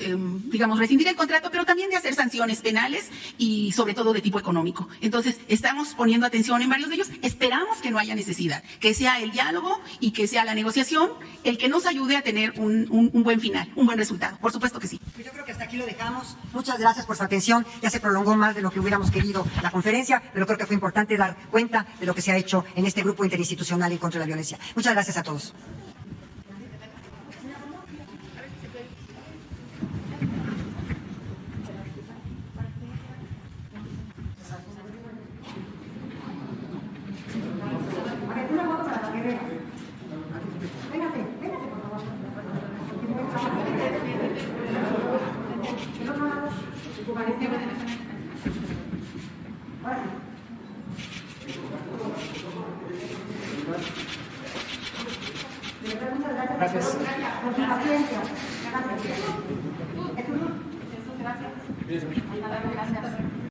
Speaker 2: rescindir el contrato, pero también de hacer sanciones penales y sobre todo de tipo económico. Entonces, estamos poniendo atención en varios de ellos. Esperamos que no haya necesidad, que sea el diálogo y que sea la negociación el que nos ayude a tener un buen final, un buen resultado. Por supuesto que sí.
Speaker 1: Yo creo que hasta aquí lo dejamos. Muchas gracias por su atención. Ya se prolongó más de lo que hubiéramos querido la conferencia, pero creo que fue importante dar cuenta de lo que se ha hecho en este grupo interinstitucional en contra de la violencia. Muchas gracias a todos.
Speaker 14: Gracias.
Speaker 4: Gracias.